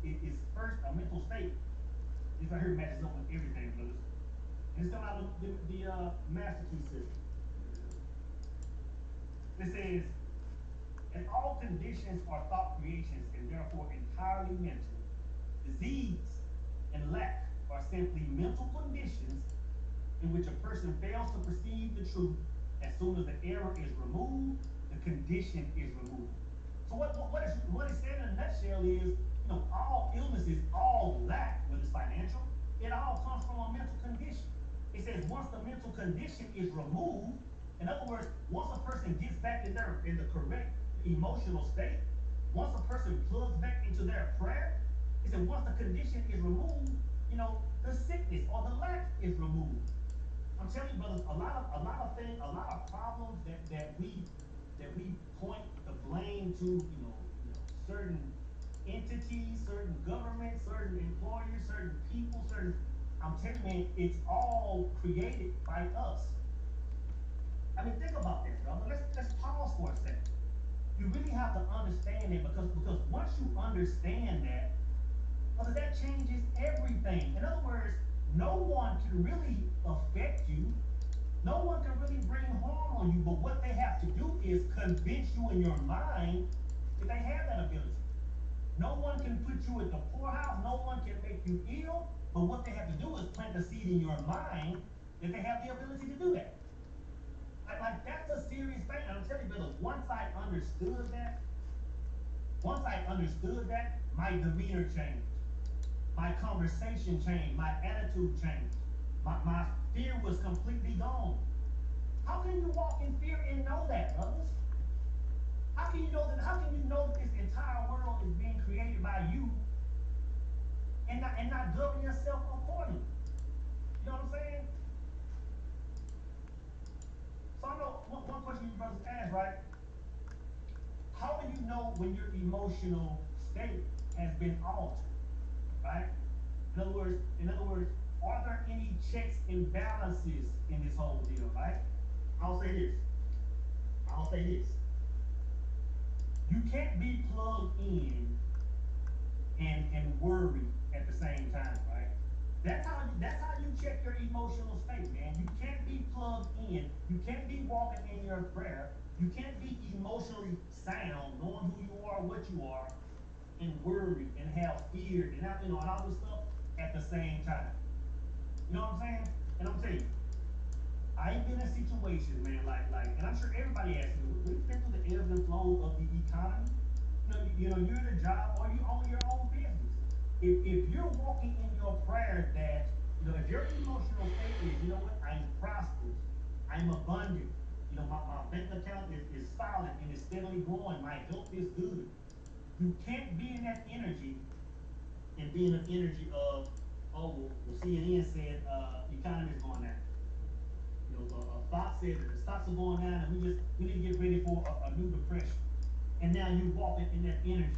is first a mental state. This right here matches up with everything, brothers. And it's coming out of the master key system. It says, and all conditions are thought creations and therefore entirely mental. Disease and lack are simply mental conditions in which a person fails to perceive the truth. As soon as the error is removed, the condition is removed. So what it's saying in a nutshell is, all illnesses, all lack, whether it's financial, it all comes from a mental condition. It says once the mental condition is removed, in other words, once a person gets back in the correct emotional state, once a person plugs back into their prayer, it said once the condition is removed, the sickness or the lack is removed. I'm telling you, brothers, a lot of things, a lot of problems that we point the blame to, certain entities, certain governments, certain employers, certain people, I'm telling you, man, it's all created by us. I mean, think about that, brother. Let's pause for a second. You really have to understand it because once you understand that, brother, that changes everything. In other words, no one can really affect you. No one can really bring harm on you, but what they have to do is convince you in your mind that they have that ability. No one can put you in the poorhouse. No one can make you ill, but what they have to do is plant the seed in your mind that they have the ability to do that. Like that's a serious thing. And I'm telling you, brother, once I understood that, my demeanor changed. My conversation changed. My attitude changed. My fear was completely gone. How can you walk in fear and know that, brothers? How can you know that this entire world is being created by you and not govern yourself accordingly? You know what I'm saying? So I know one question you brothers ask, right? How do you know when your emotional state has been altered? Right? In other words, are there any checks and balances in this whole deal, right? I'll say this. You can't be plugged in and worry at the same time, right? That's how you check your emotional state, man. You can't be plugged in. You can't be walking in your prayer. You can't be emotionally sound, knowing who you are, what you are, and worry and have fear and all this stuff at the same time. You know what I'm saying? And I'm telling you, I've been in situations, man, like, and I'm sure everybody has to. We've been through the ebbs and flows of the economy. You're in a job or you own your own business. If you're walking in your prayer that, if your emotional state is, you know what, I'm prosperous, I'm abundant, my bank account is solid and is steadily growing, my health is good. You can't be in that energy and be in an energy of, oh, well CNN said economy is going down. Fox said that the stocks are going down and we need to get ready for a new depression. And now you're walking in that energy.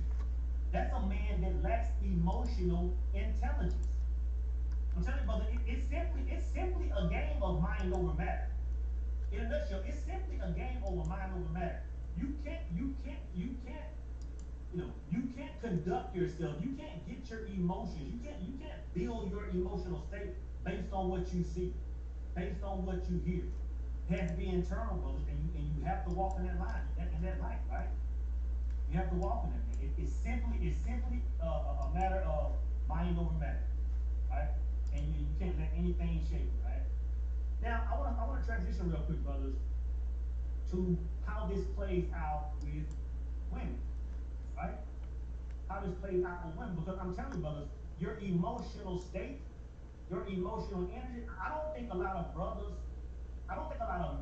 That's a man that lacks emotional intelligence. I'm telling you, brother, it's simply a game of mind over matter. In a nutshell, it's simply a game over mind over matter. You can't conduct yourself. You can't get your emotions. You can't build your emotional state based on what you see, based on what you hear. It has to be internal, brothers, and you have to walk in that line, in that light, right? You have to walk in it. It's simply a matter of mind over matter, right? And you can't let anything shake you, right? Now I want to transition real quick, brothers, to how this plays out with women, right? How this plays out with women, because I'm telling you, brothers, your emotional state, your emotional energy. I don't think a lot of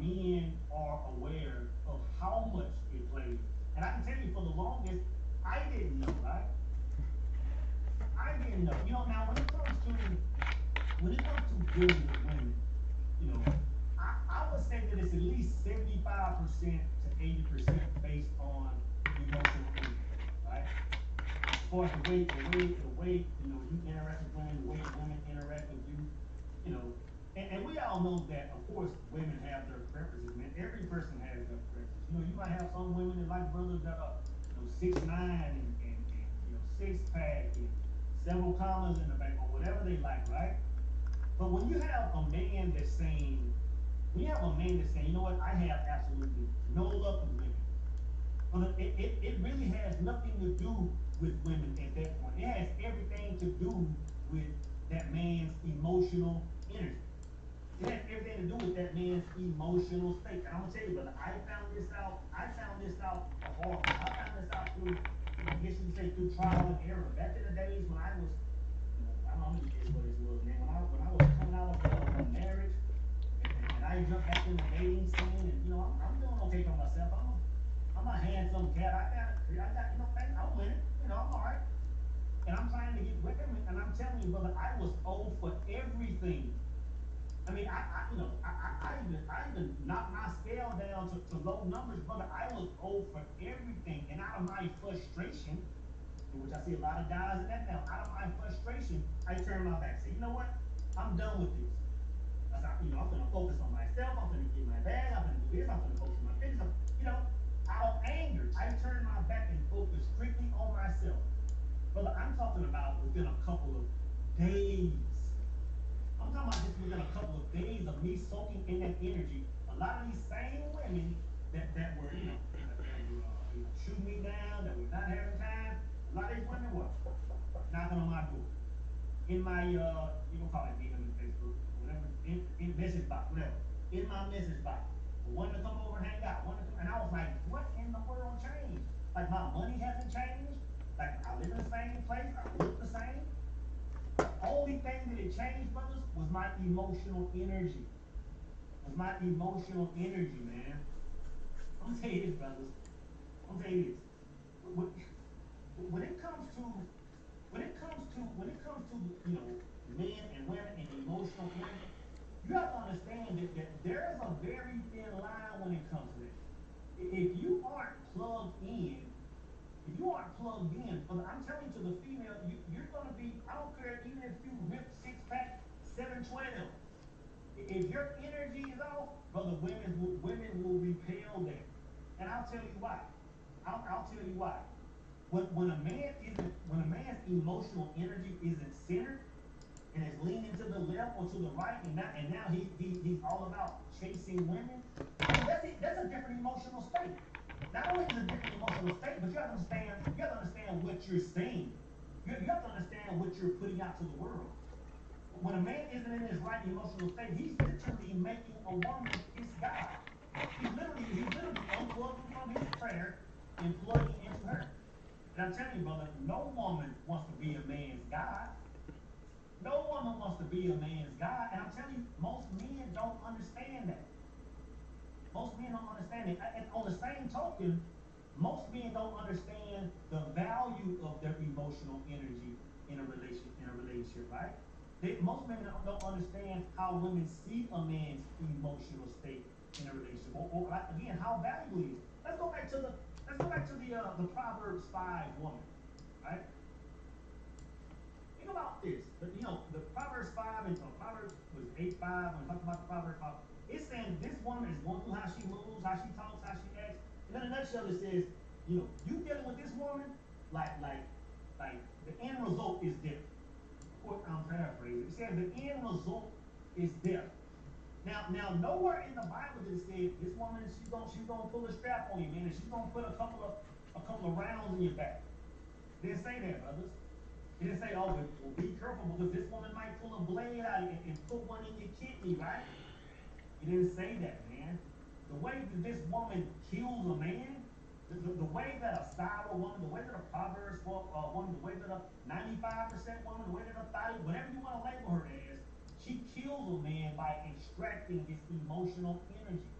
men are aware of how much it plays. And I can tell you, for the longest, I didn't know, right? I didn't know. Now when it comes to dealing with women, I would say that it's at least 75% to 80% based on emotional energy, right? As far as the way you interact with women, the way women interact with you, and we all know that, of course, women have their preferences, man. Every person has their preferences. You might have some women that like brothers that are, 6'9" and 6'3", six-pack and several commas in the bank or whatever they like, right? But when you have a man that's saying, you know what, I have absolutely no love for women. But it really has nothing to do with women at that point. It has everything to do with that man's emotional energy. It has everything to do with that man's emotional state. And I'm gonna tell you, brother, I found this out hard. I found this out through, I guess you could say through trial and error. Back in the days when I was, I don't know how many years ago this was, man. When I was coming out of marriage, and I jumped back in the dating scene, and I'm doing okay for myself. I'm a handsome cat. I'm winning. I'm all right. And I'm trying to get women, and I'm telling you, brother, I was old for everything. I mean, I even knocked my scale down to low numbers, brother. I was old for everything, and out of my frustration, which I see a lot of guys in that now, out of my frustration, I turned my back. Say, you know what? I'm done with this. I'm gonna focus on myself. I'm gonna get my bag. I'm gonna do this. I'm gonna focus on my business. Out of anger, I turned my back and focused strictly on myself. Brother, I'm talking about within a couple of days. I'm talking about just within a couple of days of me soaking in that energy. A lot of these same women that were, shooting me down, that were not having time. A lot of these women were knocking on my door. In my, you can call it DM in Facebook, whatever, in message box, whatever. In my message box. Wanted to come over and hang out. And I was like, what in the world changed? Like, my money hasn't changed. Like, I live in the same place. I look the same. The only thing that it changed, brothers, was my emotional energy. Was my emotional energy, man. I'm gonna tell you this, brothers. I'm gonna tell you this. When it comes to men and women and emotional energy, you have to understand that there is a very thin line when it comes to that. If you aren't plugged in, but I'm telling you, to the female, you're gonna be, I don't care, even if you rip six-pack 712. If your energy is off, brother, women will repel that. And I'll tell you why. I'll tell you why. When a man's emotional energy isn't centered and is leaning to the left or to the right, and now he's all about chasing women, that's a different emotional state. Not only is it a different emotional state, but you have to understand what you're saying. You have to understand what you're putting out to the world. When a man isn't in his right emotional state, he's literally making a woman his God. He's literally unplugging from his prayer and plugging into her. And I'm telling you, brother, no woman wants to be a man's God. No woman wants to be a man's God. And I'm telling you, most men don't understand that. Most men don't understand it. And on the same token, most men don't understand the value of their emotional energy in a relationship, right? Most men don't understand how women see a man's emotional state in a relationship, or again, how valuable it is. Let's go back to the Proverbs 5 woman, right? Think about this. The Proverbs 5 and Proverbs was 8:5. When we talk about the Proverbs 5, it's saying this woman is going through how she moves, how she talks, how she acts. And in a nutshell, it says, you dealing with this woman, like the end result is death. Of course, I'm paraphrasing. It says the end result is death. Now, nowhere in the Bible does it say this woman she's gonna pull a strap on you, man, and she's gonna put a couple of rounds in your back. It didn't say that, brothers. It didn't say, oh, well, be careful because this woman might pull a blade out and put one in your kidney, right? It didn't say that, man. The way that this woman kills a man, the way that a style woman, the way that a Proverbs woman, the way that a 95% woman, the way that a 30, whatever you want to label her as, she kills a man by extracting his emotional energy.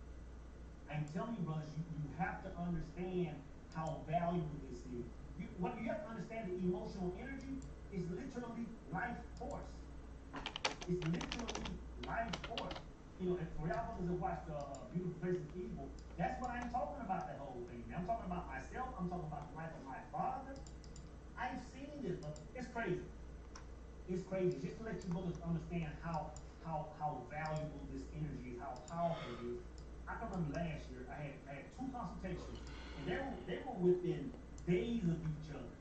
I'm telling you, brothers, you have to understand how valuable this is. You have to understand the emotional energy is literally life force. It's literally life force. And for y'all brothers that watched Beautiful Places of Evil, that's what I'm talking about, that whole thing. I'm talking about myself. I'm talking about the life of my father. I've seen this, but it's crazy. It's crazy. Just to let you brothers understand how valuable this energy is, how powerful it is. I can remember last year I had 2 consultations, and they were within days of each other.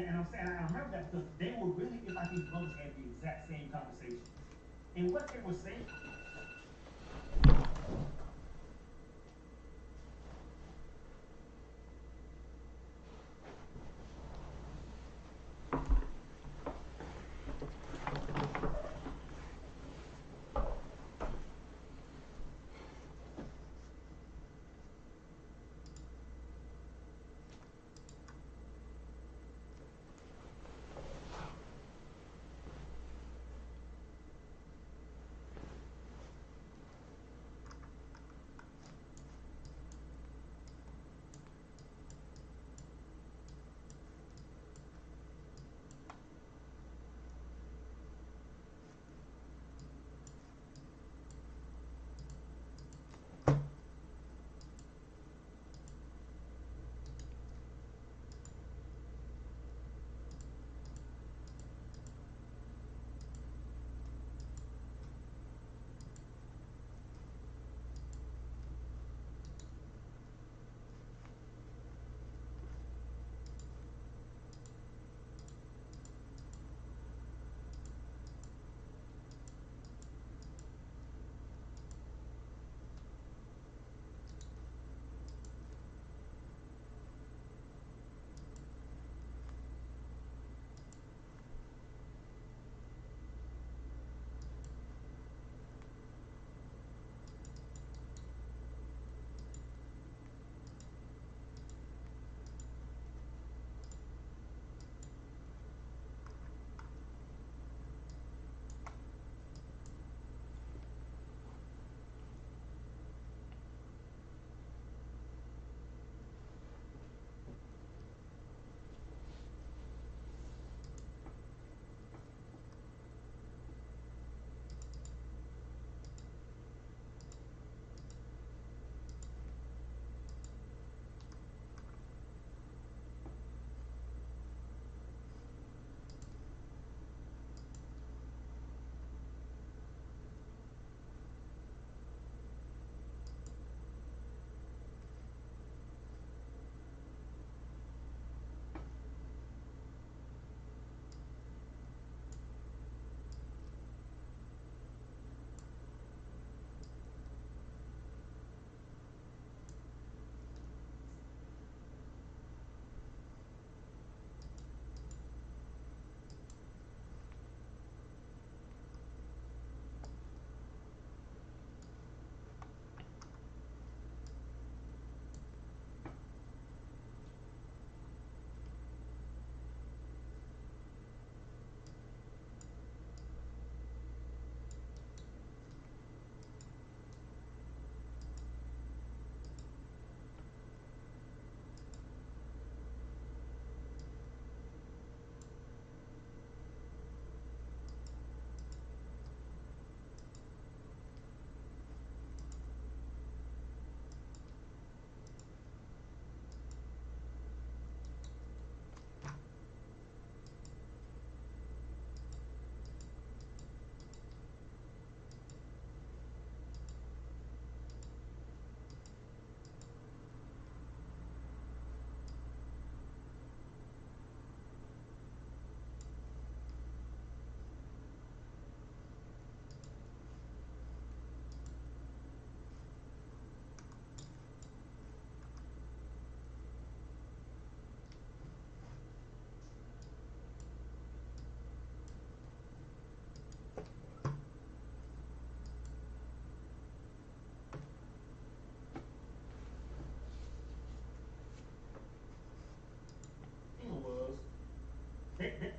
and I'm saying I remember that because they were really, it's like these brothers had the exact same conversation. And what they were saying,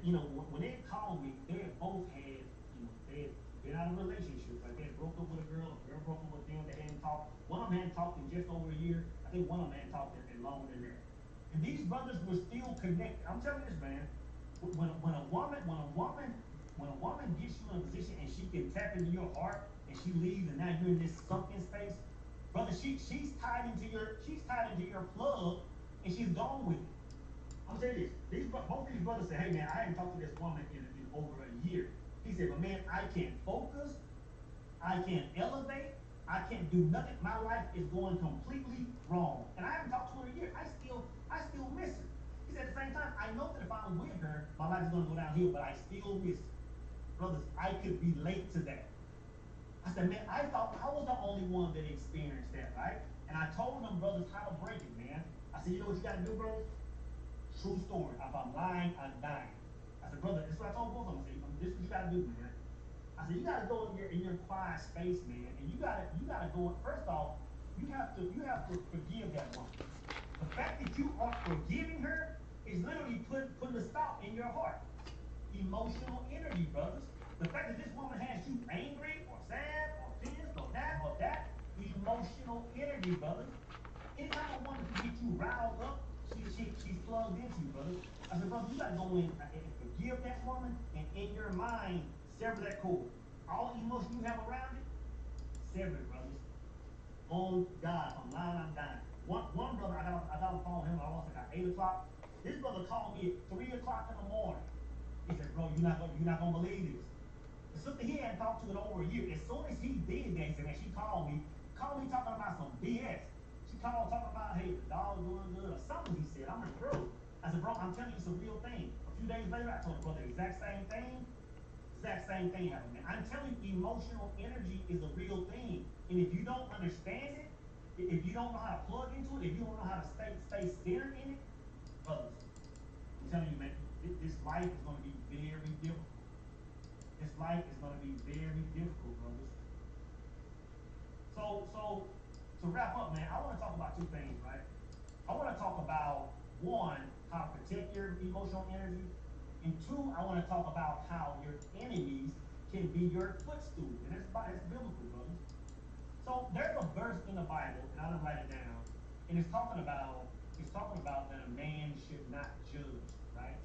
thing was, when they called me, they had both had, they had been out of relationships. Like they had broke up with a girl broke up with them. They hadn't talked. One of them hadn't talked in just over a year. I think one of them hadn't talked in longer than that. And these brothers were still connected. I'm telling you this, man. When a woman gets you in a position and she can tap into your heart and she leaves and now you're in this sunken space, brother, she's tied into your plug and she's gone with it. I'm saying this. Both these brothers said, "Hey man, I hadn't talked to this woman in over a year." He said, "But man, I can't focus. I can't elevate. I can't do nothing. My life is going completely wrong, and I haven't talked to her in a year. I still miss her." He said at the same time, I know that if I'm with her, my life is going to go downhill, but I still miss her. Brothers, I could relate to that. I said, man, I thought I was the only one that experienced that, right? And I told them brothers how to break it, man. I said, you know what you got to do, brothers? True story. If I'm lying, I'm dying. I said, brother, this is what I told both of them. I said, this is what you got to do, man. I said, you got to go in your quiet space, man, and you gotta go. First off, you have to forgive that woman. The fact that you are forgiving her is literally putting a stop in your heart. Emotional energy, brothers. The fact that this woman has you angry or sad or pissed or that, emotional energy, brothers. Anytime a woman can get you riled up, she's plugged into you, brother. I said, brother, you gotta go in and forgive that woman and in your mind sever that cord. All the emotion you have around it, sever it, brothers. On God, I'm lying, I'm dying. One brother, I got on the phone with him, I was like at 8 o'clock. This brother called me at 3 o'clock in the morning. He said, bro, you're not gonna believe this. The sister he hadn't talked to in over a year. As soon as he did that, he said, man, she called me talking about some BS. She called talking about, hey, the dog doing good or something, he said. I'm like, bro. I said, bro, I'm telling you it's a real thing. A few days later, I told the brother the exact same thing. Exact same thing happened, man. I'm telling you, emotional energy is a real thing. And if you don't understand it, if you don't know how to plug into it, if you don't know how to stay centered in it, brothers, I'm telling you, man, this life is going to be very difficult. This life is going to be very difficult, brothers. So to wrap up, man, I want to talk about two things, right? I want to talk about one, how to protect your emotional energy, and two, I want to talk about how your enemies can be your footstool, and that's biblical, brothers. So there's a verse in the Bible, and I didn't write it down, and it's talking about that a man should not judge, right?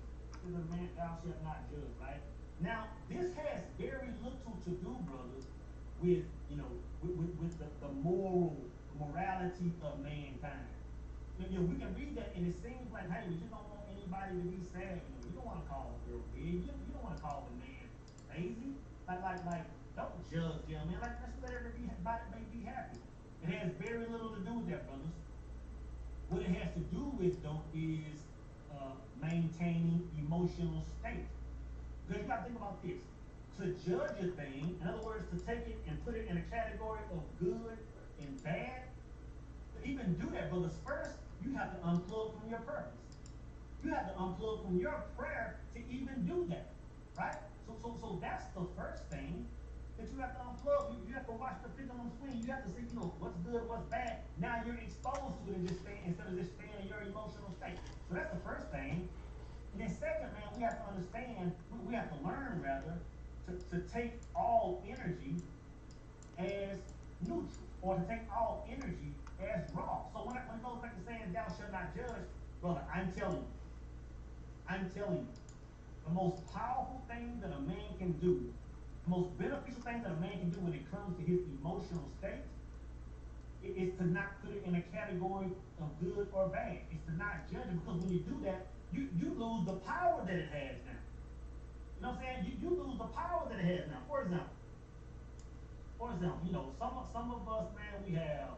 Is a man thou shalt not judge, right? Now this has very little to do, brothers, with with the morality of mankind. We can read that, and it seems like, hey, we just don't want anybody to be sad. You don't want to call a girl big. You don't want to call the man lazy. Like, don't judge them, man. Like, let's let everybody be happy. It has very little to do with that, brothers. What it has to do with, though, is maintaining emotional state. Because you got to think about this. To judge a thing, in other words, to take it and put it in a category of good and bad, to even do that, brothers, first, you have to unplug from your purpose. You have to unplug from your prayer to even do that, right? So that's the first thing that you have to unplug. You have to watch the pendulum swing. You have to see, what's good, what's bad. Now you're exposed to it and just staying instead of just staying in your emotional state. So that's the first thing. And then second, man, we have to understand, we have to learn rather, to take all energy as neutral, or to take all energy as raw. So when it goes back to saying thou shalt not judge, brother, I'm telling you, the most powerful thing that a man can do, the most beneficial thing that a man can do when it comes to his emotional state, is to not put it in a category of good or bad. It's to not judge it, because when you do that, you lose the power that it has now. You know what I'm saying? You lose the power that it has now. For example, some of us, man, we have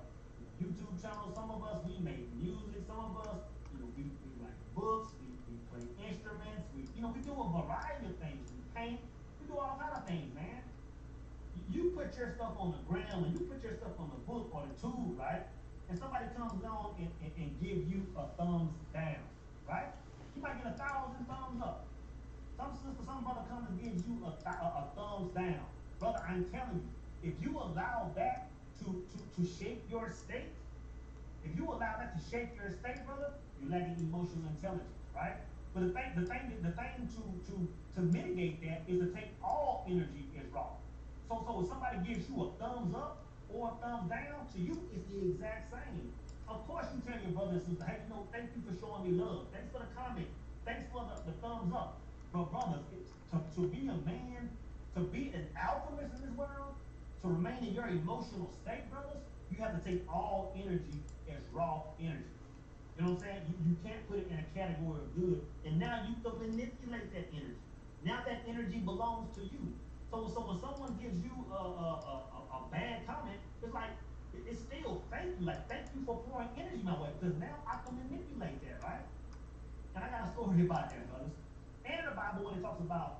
YouTube channels. Some of us, we make music. Some of us, we write books. We play instruments. We do a variety of things. We paint. We do all kind of things, man. You put your stuff on the ground, and you put your stuff on the book or the tool, right? And somebody comes on and give you a thumbs down, right? You might get 1,000 thumbs up. Some sister, some brother comes and gives you a thumbs down. Brother, I'm telling you, if you allow that to shape your state, if you allow that to shape your state, brother, you're lacking emotional intelligence, right? But the thing to mitigate that is to take all energy as raw. So if somebody gives you a thumbs up or a thumbs down, to you it's the exact same. Of course you tell your brother and sister, hey, thank you for showing me love. Thanks for the comment. Thanks for the thumbs up. But brothers, to be a man, to be an alchemist in this world, to remain in your emotional state, brothers, you have to take all energy as raw energy. You know what I'm saying? You can't put it in a category of good, and now you can manipulate that energy. Now that energy belongs to you. So when someone gives you a bad comment, it's like, it's still thank you. Like, thank you for pouring energy my way, because now I can manipulate that, right? And I got a story about that, brothers. And the Bible, when it talks about,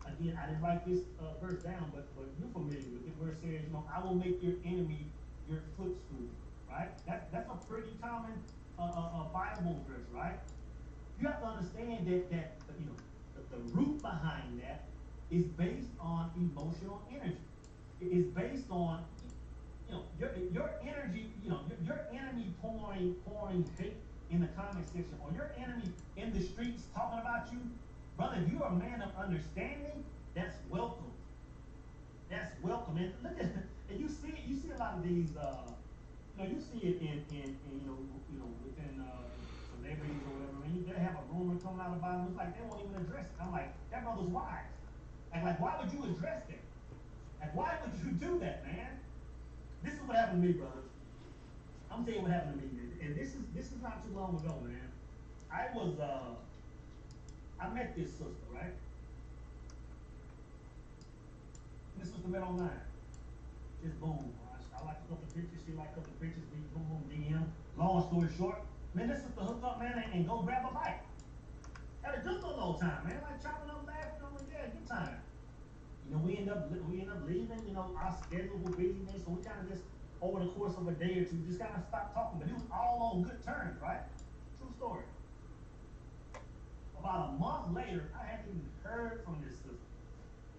again, I didn't write this verse down, but you're familiar with it, where it says, I will make your enemy your footstool, right? That's a pretty common Bible verse, right? You have to understand that the root behind that is based on emotional energy. It is based on your energy, your enemy pouring hate in the comment section, or your enemy in the streets talking about you, brother. If you're a man of understanding, that's welcome. That's welcome. And look at and you see a lot of these you see it in within celebrities or whatever. Man, they have a rumor coming out about them. It's like they won't even address it. I'm like, that brother's wise. Like why would you address that? Like why would you do that, man? This is what happened to me, brother. I'm telling you what happened to me, and this is not too long ago, man. I met this sister, right? This sister met online. Just boom. I like a couple of pictures. She like a couple of pictures. We boom boom DM. Long story short, man, this sister hooked up, man, and go grab a bite. Had a good little old time, man. Like chopping up, laughing. I'm like, yeah, good time. We end up leaving. Our schedule was busy, man. So we kind of just over the course of a day or two, just kind of stopped talking. But it was all on good terms, right? True story. About a month later, I hadn't even heard from this sister.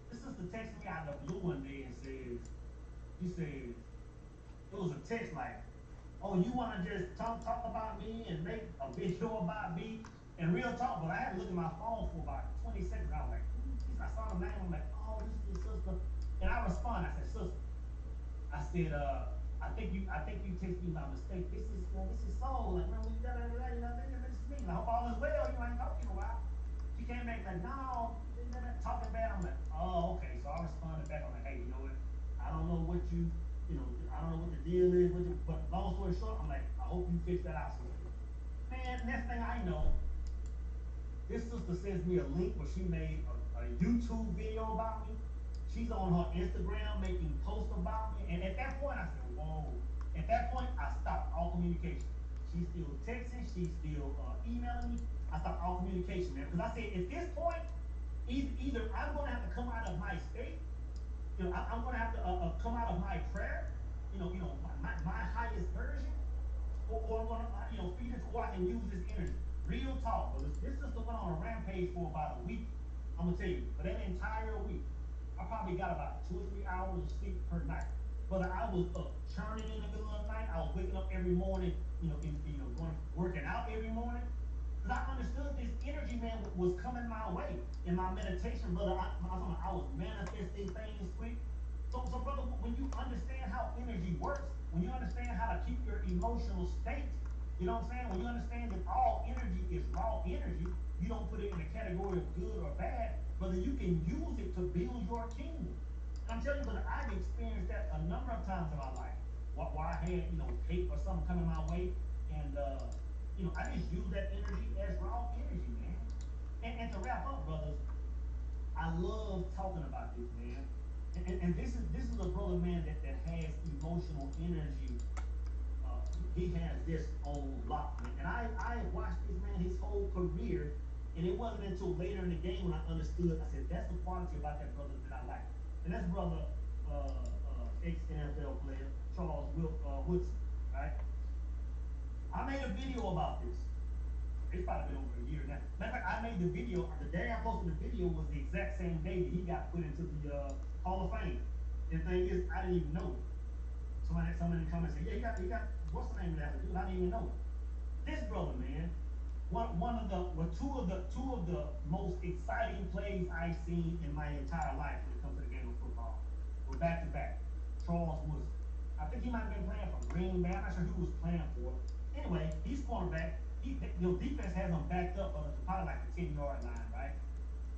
This sister texted me out of the blue one day and said, it was a text like, oh, you want to just talk about me and make a video about me and real talk. But I had to look at my phone for about 20 seconds. I was like, I saw the name. I'm like, oh, this is your sister. And I responded. I said, sister. I said, I think you texted me by mistake. This is so like, man, we this is me. I hope all is well. You ain't talking a while. She came back like, no, talking bad. I'm like, oh, okay. So I responded back. I'm like, hey, you know what? I don't know what I don't know what the deal is with you, but long story short, I'm like, I hope you fix that out, sister. Man, next thing I know, this sister sends me a link where she made a YouTube video about me. She's on her Instagram making posts about me. And at that point, I said, whoa. At that point, I stopped all communication. She's still texting. She's still emailing me. I stopped all communication, man. Because I said, at this point, either I'm going to have to come out of my state, I'm going to have to come out of my prayer, my highest version, or I'm going to, feed it, or I can use this energy. Real talk, but this sister went on a rampage for about a week. I'm going to tell you, for that entire week, I probably got about 2 or 3 hours of sleep per night. But I was up churning in the middle of the night. I was waking up every morning, going working out every morning. Because I understood this energy, man, was coming my way in my meditation, brother. I was manifesting things quick. So, brother, when you understand how energy works, when you understand how to keep your emotional state, you know what I'm saying? When you understand that all energy is raw energy, you don't put it in a category of good or bad, brother, you can use it to build your kingdom. And I'm telling you, brother, I've experienced that a number of times in my life. Where I had, hate or something coming my way, and I just use that energy as raw energy, man. And to wrap up, brothers, I love talking about this, man. And this is a brother, man, that has emotional energy. He has this on lock, man. And I watched this man his whole career, and it wasn't until later in the game when I understood. I said, that's the quality about that brother that I like. And that's brother, ex-NFL player Charles Woodson, right? I made a video about this. It's probably been over a year now. Matter of fact, I made the video. The day I posted the video was the exact same day that he got put into the Hall of Fame. And the thing is, I didn't even know it. Somebody in the comments said, yeah, he got what's the name of that dude? I didn't even know it. This brother, man, two of the most exciting plays I've seen in my entire life when it comes to the game of football were back to back. Charles Woodson. I think he might have been playing for Green Bay. I'm not sure who he was playing for. Anyway, he's cornerback. Defense has him backed up to probably like the 10-yard line, right?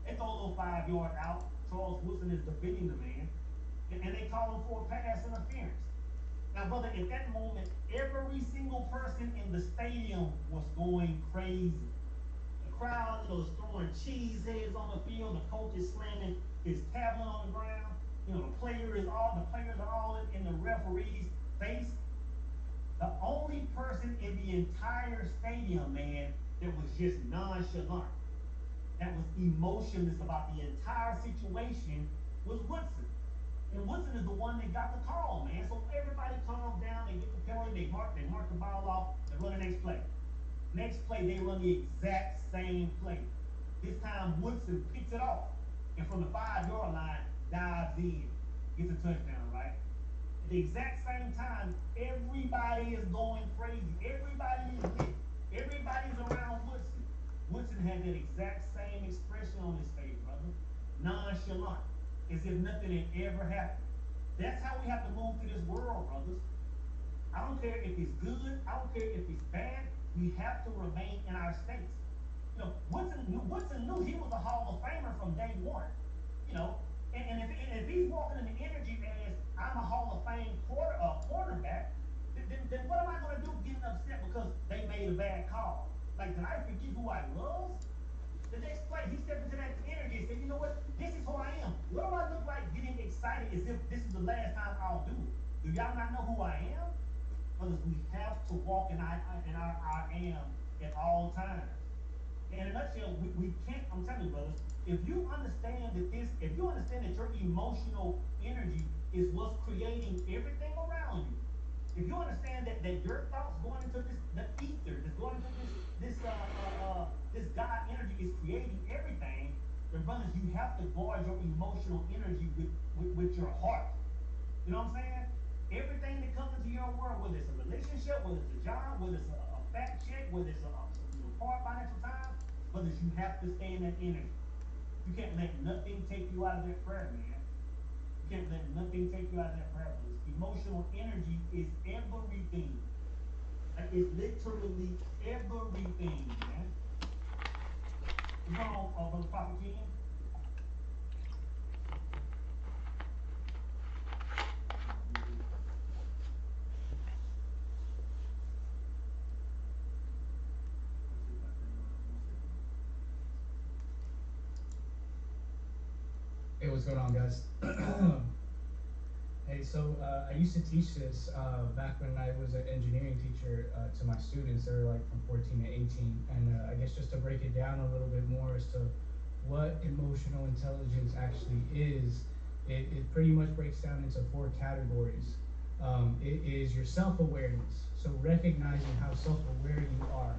They throw a little 5-yard out. Charles Woodson is defending the man, and they call him for a pass interference. Now, brother, at that moment, every single person in the stadium was going crazy. The crowd, is throwing cheese heads on the field. The coach is slamming his tablet on the ground. The players are all in the referee's face. The only person in the entire stadium, man, that was just nonchalant, that was emotionless about the entire situation, was Woodson. And Woodson is the one that got the call, man. So everybody calms down, they get the penalty, they mark the ball off, they run the next play. Next play, they run the exact same play. This time, Woodson picks it off, and from the 5 yard line, dives in, gets a touchdown, right? At the exact same time, everybody is going crazy. Everybody is lit. Everybody's around Woodson. Woodson had that exact same expression on his face, brother. Nonchalant, as if nothing had ever happened. That's how we have to move through this world, brothers. I don't care if it's good, I don't care if it's bad, we have to remain in our states. Woodson knew he was a Hall of Famer from day one. You know, and if he's walking in the energy as I'm a Hall of Fame cornerback, then what am I going to do getting upset because they made a bad call? Like, did I forget who I was? The next play, he stepped into that energy and said, you know what? This is who I am. What do I look like getting excited as if this is the last time I'll do it? Do y'all not know who I am? Brothers, we have to walk in our I am at all times. In a nutshell, we can't, I'm telling you, brothers, if you understand that your emotional energy is what's creating everything around you, if you understand that your thoughts going into the ether, that's going into this God energy is creating everything, then brothers, you have to guard your emotional energy with your heart. You know what I'm saying? Everything that comes into your world, whether it's a relationship, whether it's a job, whether it's a fact check, whether it's a hard financial time, brothers, you have to stay in that energy. You can't let nothing take you out of that prayer, man. You can't let nothing take you out of that prayer, brothers. Emotional energy is everything. Like, it's literally everything, man. What's going on, Brother Prophet King? Hey, what's going on, guys? Hey, so I used to teach this back when I was an engineering teacher to my students. They were like from 14 to 18. And I guess just to break it down a little bit more as to what emotional intelligence actually is, it pretty much breaks down into 4 categories. It is your self-awareness, so recognizing how self-aware you are.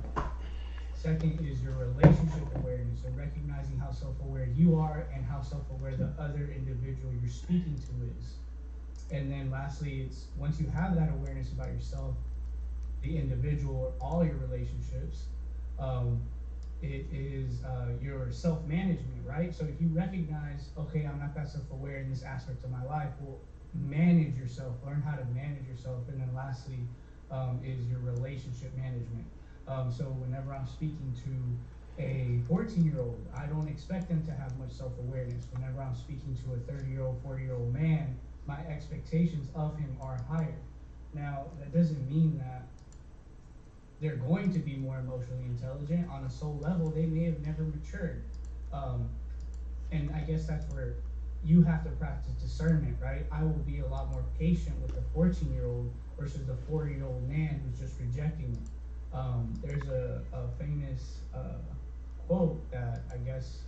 Second is your relationship awareness, so recognizing how self-aware you are and how self-aware the other individual you're speaking to is. And then lastly, it's once you have that awareness about yourself, the individual, or all your relationships, it is your self-management, right? So if you recognize, okay, I'm not that self-aware in this aspect of my life, well, manage yourself, learn how to manage yourself. And then lastly, is your relationship management. So whenever I'm speaking to a 14-year-old, I don't expect them to have much self-awareness. Whenever I'm speaking to a 30-year-old, 40-year-old man, my expectations of him are higher. Now, that doesn't mean that they're going to be more emotionally intelligent. On a soul level, they may have never matured. And I guess that's where you have to practice discernment, right? I will be a lot more patient with a 14-year-old versus a 40-year-old man who's just rejecting me. There's a famous quote that I guess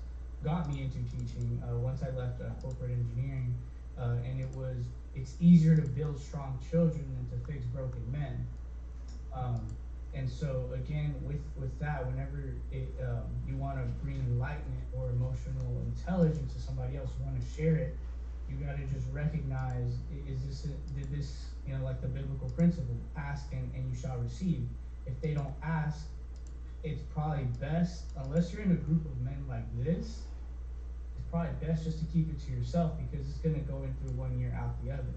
got me into teaching once I left corporate engineering, and it was, it's easier to build strong children than to fix broken men. And so again, with that, whenever you want to bring enlightenment or emotional intelligence to somebody else, you want to share it, you got to just recognize, did this, like the biblical principle, ask and you shall receive. If they don't ask, it's probably best, unless you're in a group of men like this, it's probably best just to keep it to yourself, because it's going to go in through one ear, out the other.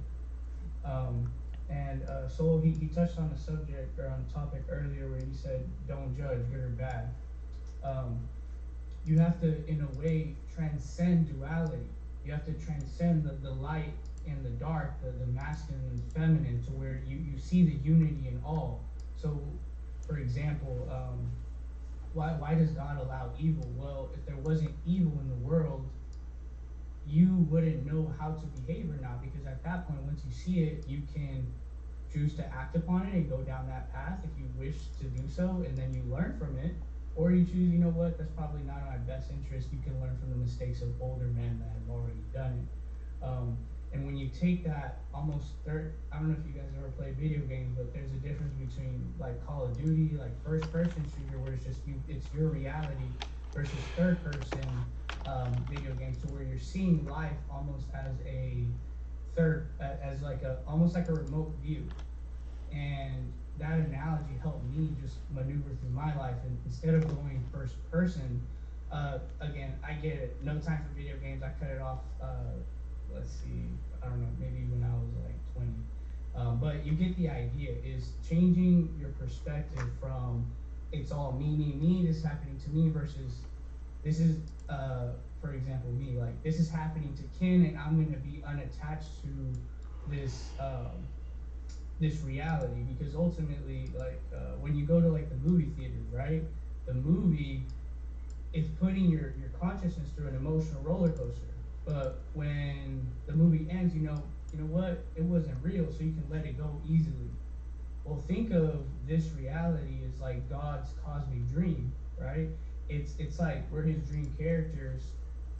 So he touched on the subject, or on the topic earlier, where he said, don't judge, good or bad. You have to, in a way, transcend duality. You have to transcend the light and the dark, the masculine and the feminine, to where you see the unity in all. So, for example, why does God allow evil? Well, if there wasn't evil in the world, you wouldn't know how to behave or not, because at that point, once you see it, you can choose to act upon it and go down that path if you wish to do so, and then you learn from it. Or you choose, you know what, that's probably not in my best interest. You can learn from the mistakes of older men that have already done it. And when you take that almost third, I don't know if you guys ever played video games, but there's a difference between like Call of Duty, like first person shooter, where it's just you, it's your reality, versus third person video games, to where you're seeing life almost as a as like a almost like a remote view. And that analogy helped me just maneuver through my life. And instead of going first person, again, I get it. No time for video games. I cut it off. Let's see. I don't know. Maybe when I was like 20. But you get the idea. Is changing your perspective from it's all me, me, me. This is happening to me versus this is, for example, me. Like this is happening to Ken, and I'm going to be unattached to this. This reality, because ultimately, like when you go to like the movie theaters, right, the movie, it's putting your consciousness through an emotional roller coaster. But when the movie ends, you know what, it wasn't real, so you can let it go easily. Well, think of this reality as like God's cosmic dream, right? It's like we're his dream characters.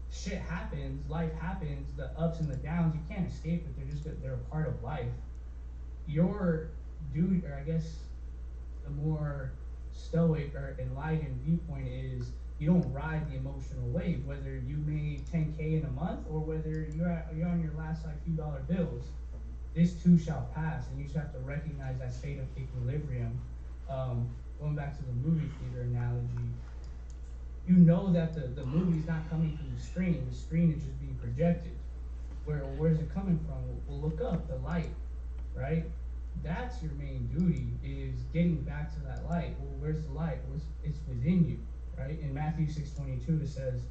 Shit happens, life happens, the ups and the downs, you can't escape it. They're a part of life. Your duty, or I guess the more stoic or enlightened viewpoint is you don't ride the emotional wave, whether you made 10K in a month or whether you're on your last like few dollar bills. This too shall pass, and you just have to recognize that state of equilibrium. Going back to the movie theater analogy, you know that the movie's not coming from the screen. The screen is just being projected. Where's it coming from? We'll look up the light, right? That's your main duty, is getting back to that light. Well, where's the light? Well, it's within you, right? In Matthew 6:22, it says,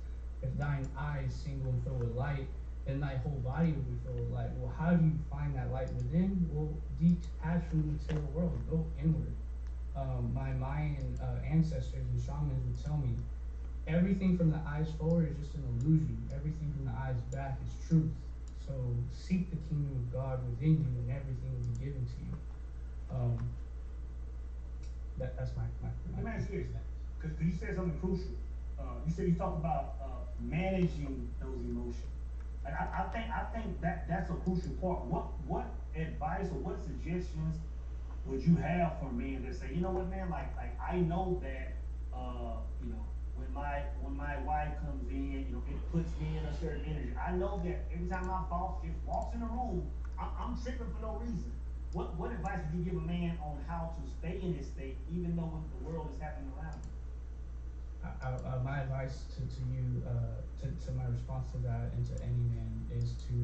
if thine eyes single and filled with light, then thy whole body will be filled with light. Well, how do you find that light within? Well, detach from the material world, go inward. My Mayan ancestors and shamans would tell me, everything from the eyes forward is just an illusion. Everything from the eyes back is truth. So seek the kingdom of God within you, and everything will be given to you. That's my. Let me ask you this, because you said something crucial. You said you talked about managing those emotions. Like I think that's a crucial part. What advice or what suggestions would you have for men that say, you know what, man, like I know that you know, when my wife comes in, you know, it puts me in a certain energy. I know that every time my boss just walks in the room, I'm tripping for no reason. What advice would you give a man on how to stay in this state, even though the world is happening around him? My advice to you, to my response to that, and to any man, is to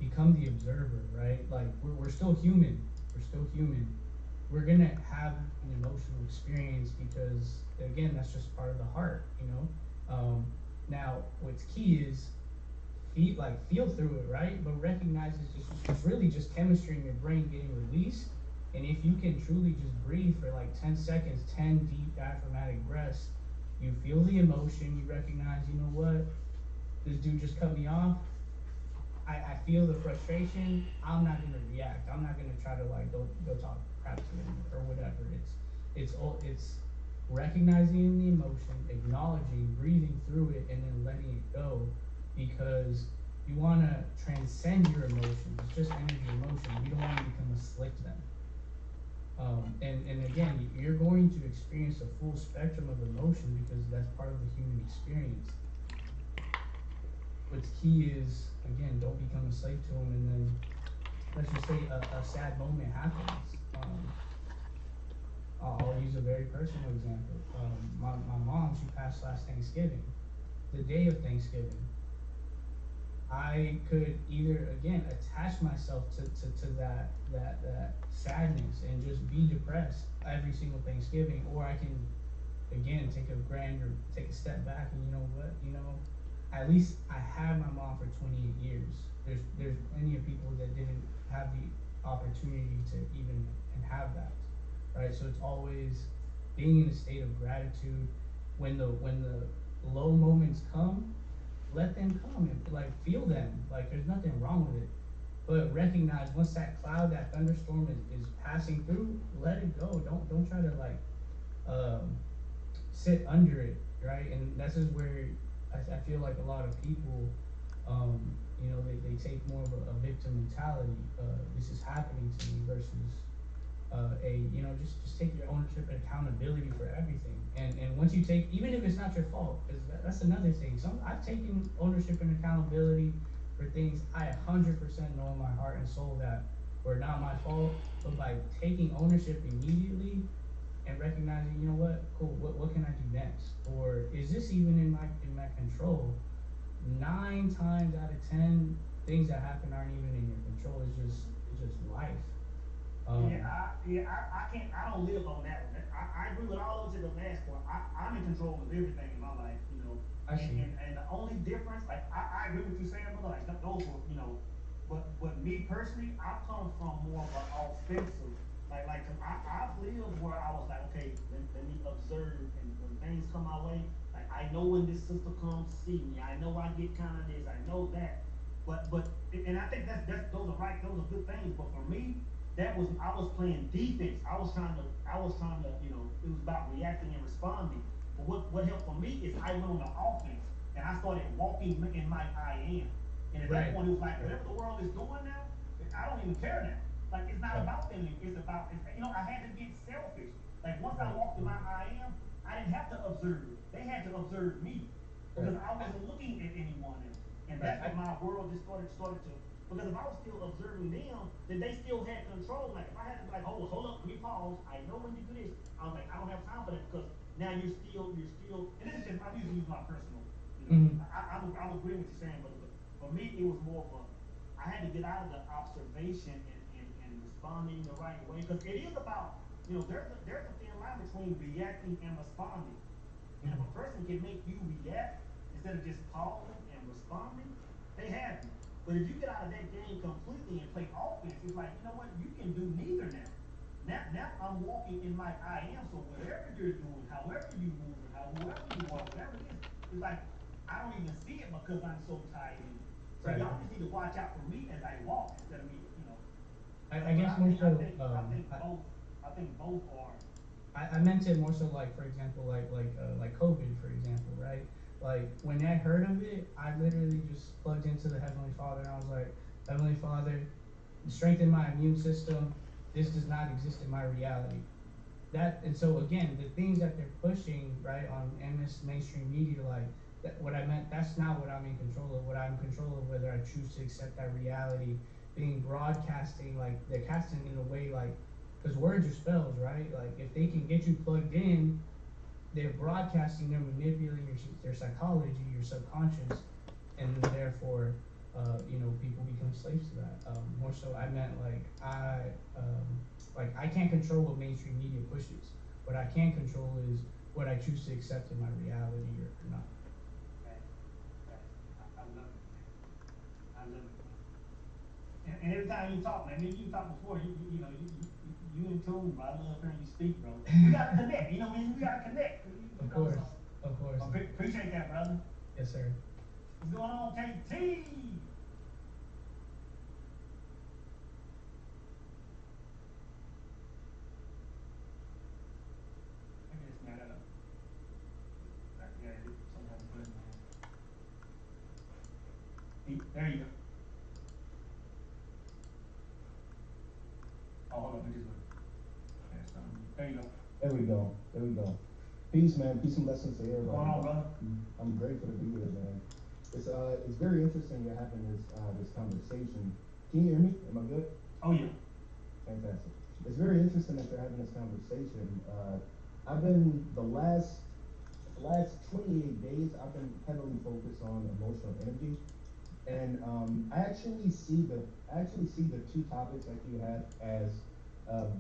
become the observer, right? Like we're still human. We're still human. We're gonna have an emotional experience because, again, that's just part of the heart, you know. Now, what's key is feel through it, right? But recognize it's really just chemistry in your brain getting released. And if you can truly just breathe for like 10 seconds, 10 deep diaphragmatic breaths, you feel the emotion, you recognize, you know what, this dude just cut me off. I feel the frustration. I'm not gonna react. I'm not gonna try to like go talk crap to him or whatever. It's recognizing the emotion, acknowledging, breathing through it, and then letting it go, because you want to transcend your emotions. It's just energy, emotion. You don't want to become a slave to them. And again, you're going to experience a full spectrum of emotion because that's part of the human experience. What's key is, again, don't become a slave to them, and then let's just say a sad moment happens. I'll use a very personal example. My mom, she passed last Thanksgiving. The day of Thanksgiving, I could either, again, attach myself to that sadness and just be depressed every single Thanksgiving, or I can, again, take a step back, and you know what, at least I had my mom for 28 years. There's plenty of people that didn't have the opportunity to even and have that, right? So it's always being in a state of gratitude. When the low moments come, let them come and like feel them. Like there's nothing wrong with it, but recognize once that cloud, that thunderstorm is passing through, let it go. Don't try to like sit under it, right? And that's just where I feel like a lot of people, they take more of a victim mentality. This is happening to me versus just take your ownership and accountability for everything. And once you take, even if it's not your fault, because that's another thing. I've taken ownership and accountability for things I 100% know in my heart and soul that were not my fault. But by taking ownership immediately and recognizing, you know what, cool, what can I do next, or is this even in my control? 9 times out of 10, things that happen aren't even in your control. It's just life. Yeah, Um, I can't. I don't live on that one. I agree with all of you to the last point. I'm in control of everything in my life, I see. and the only difference, like I agree with you saying, brother, like those were. But me personally, I come from more of an offensive, like 'cause I've lived where I was like, okay, let me observe, and when things come my way, like I know when this sister comes to see me, I know I get kind of this, I know that, but and I think that's those are right, those are good things, but for me that was I was playing defense. I was trying to it was about reacting and responding. But what helped for me is I went on the offense and I started walking in my I am. And at that Right. point it was like Right. whatever the world is doing now, I don't even care now. Like it's not Right. about them. It's about I had to get selfish. Like once I Right. walked in my I am, I didn't have to observe. They had to observe me Right. because I wasn't looking at anyone else. And Right. that's what my world just started to because if I was still observing them, then they still had control. Like if I had to be like, hold up, let me pause. I know when you do this. I was like, I don't have time for that because now you're still. And this is just I'm using my personal. Mhm. I'm agreeing with you saying, but for me it was more of a. I had to get out of the observation and responding the right way because it is about there's a thin line between reacting and responding. And if Mhm. a person can make you react instead of just pausing and responding, they have you. But if you get out of that game completely and play offense, it's like, you know what, you can do neither now. Now I'm walking in my I am. So whatever you're doing, however you move, whoever you are, whatever it is, it's like I don't even see it because I'm so tied in. So Right. y'all just need to watch out for me as I walk instead of me. I But guess I more think I so. think I think both I think both are. I meant it more so like, for example, like COVID, for example, right? Like when I heard of it, I literally just plugged into the Heavenly Father and I was like, Heavenly Father, strengthen my immune system. This does not exist in my reality. That and so again, the things that they're pushing right on MS mainstream media, like that, what I meant, that's not what I'm in control of. What I'm in control of, whether I choose to accept that reality being broadcasting, like they're casting in a way like, because words are spells, right? Like if they can get you plugged in, they're broadcasting, they're manipulating their psychology, your subconscious, and therefore, people become slaves to that. More so, I meant I can't control what mainstream media pushes. What I can control is what I choose to accept in my reality or not. Right, right. I love it, man. I love it, man. And every time you talk, man, maybe you talked before, you in tune, bro. I love hearing you speak, bro. We gotta connect, you know what I mean? We gotta connect, Of course, of course. Appreciate that, brother. Yes, sir. What's going on, KT? Maybe it's me. I gotta, yeah, sometimes put it in my hand. There you go. Oh, hold on, we just went. Yeah, there you go. There we go. There we go. Peace, man. Peace and blessings to What's everybody. going on, brother? I'm grateful to be here, man. It's very interesting you're having this conversation. Can you hear me? Am I good? Oh, yeah. Fantastic. It's very interesting that you're having this conversation. I've been the last 28 days. I've been heavily focused on emotional energy, and I actually see the two topics that you have as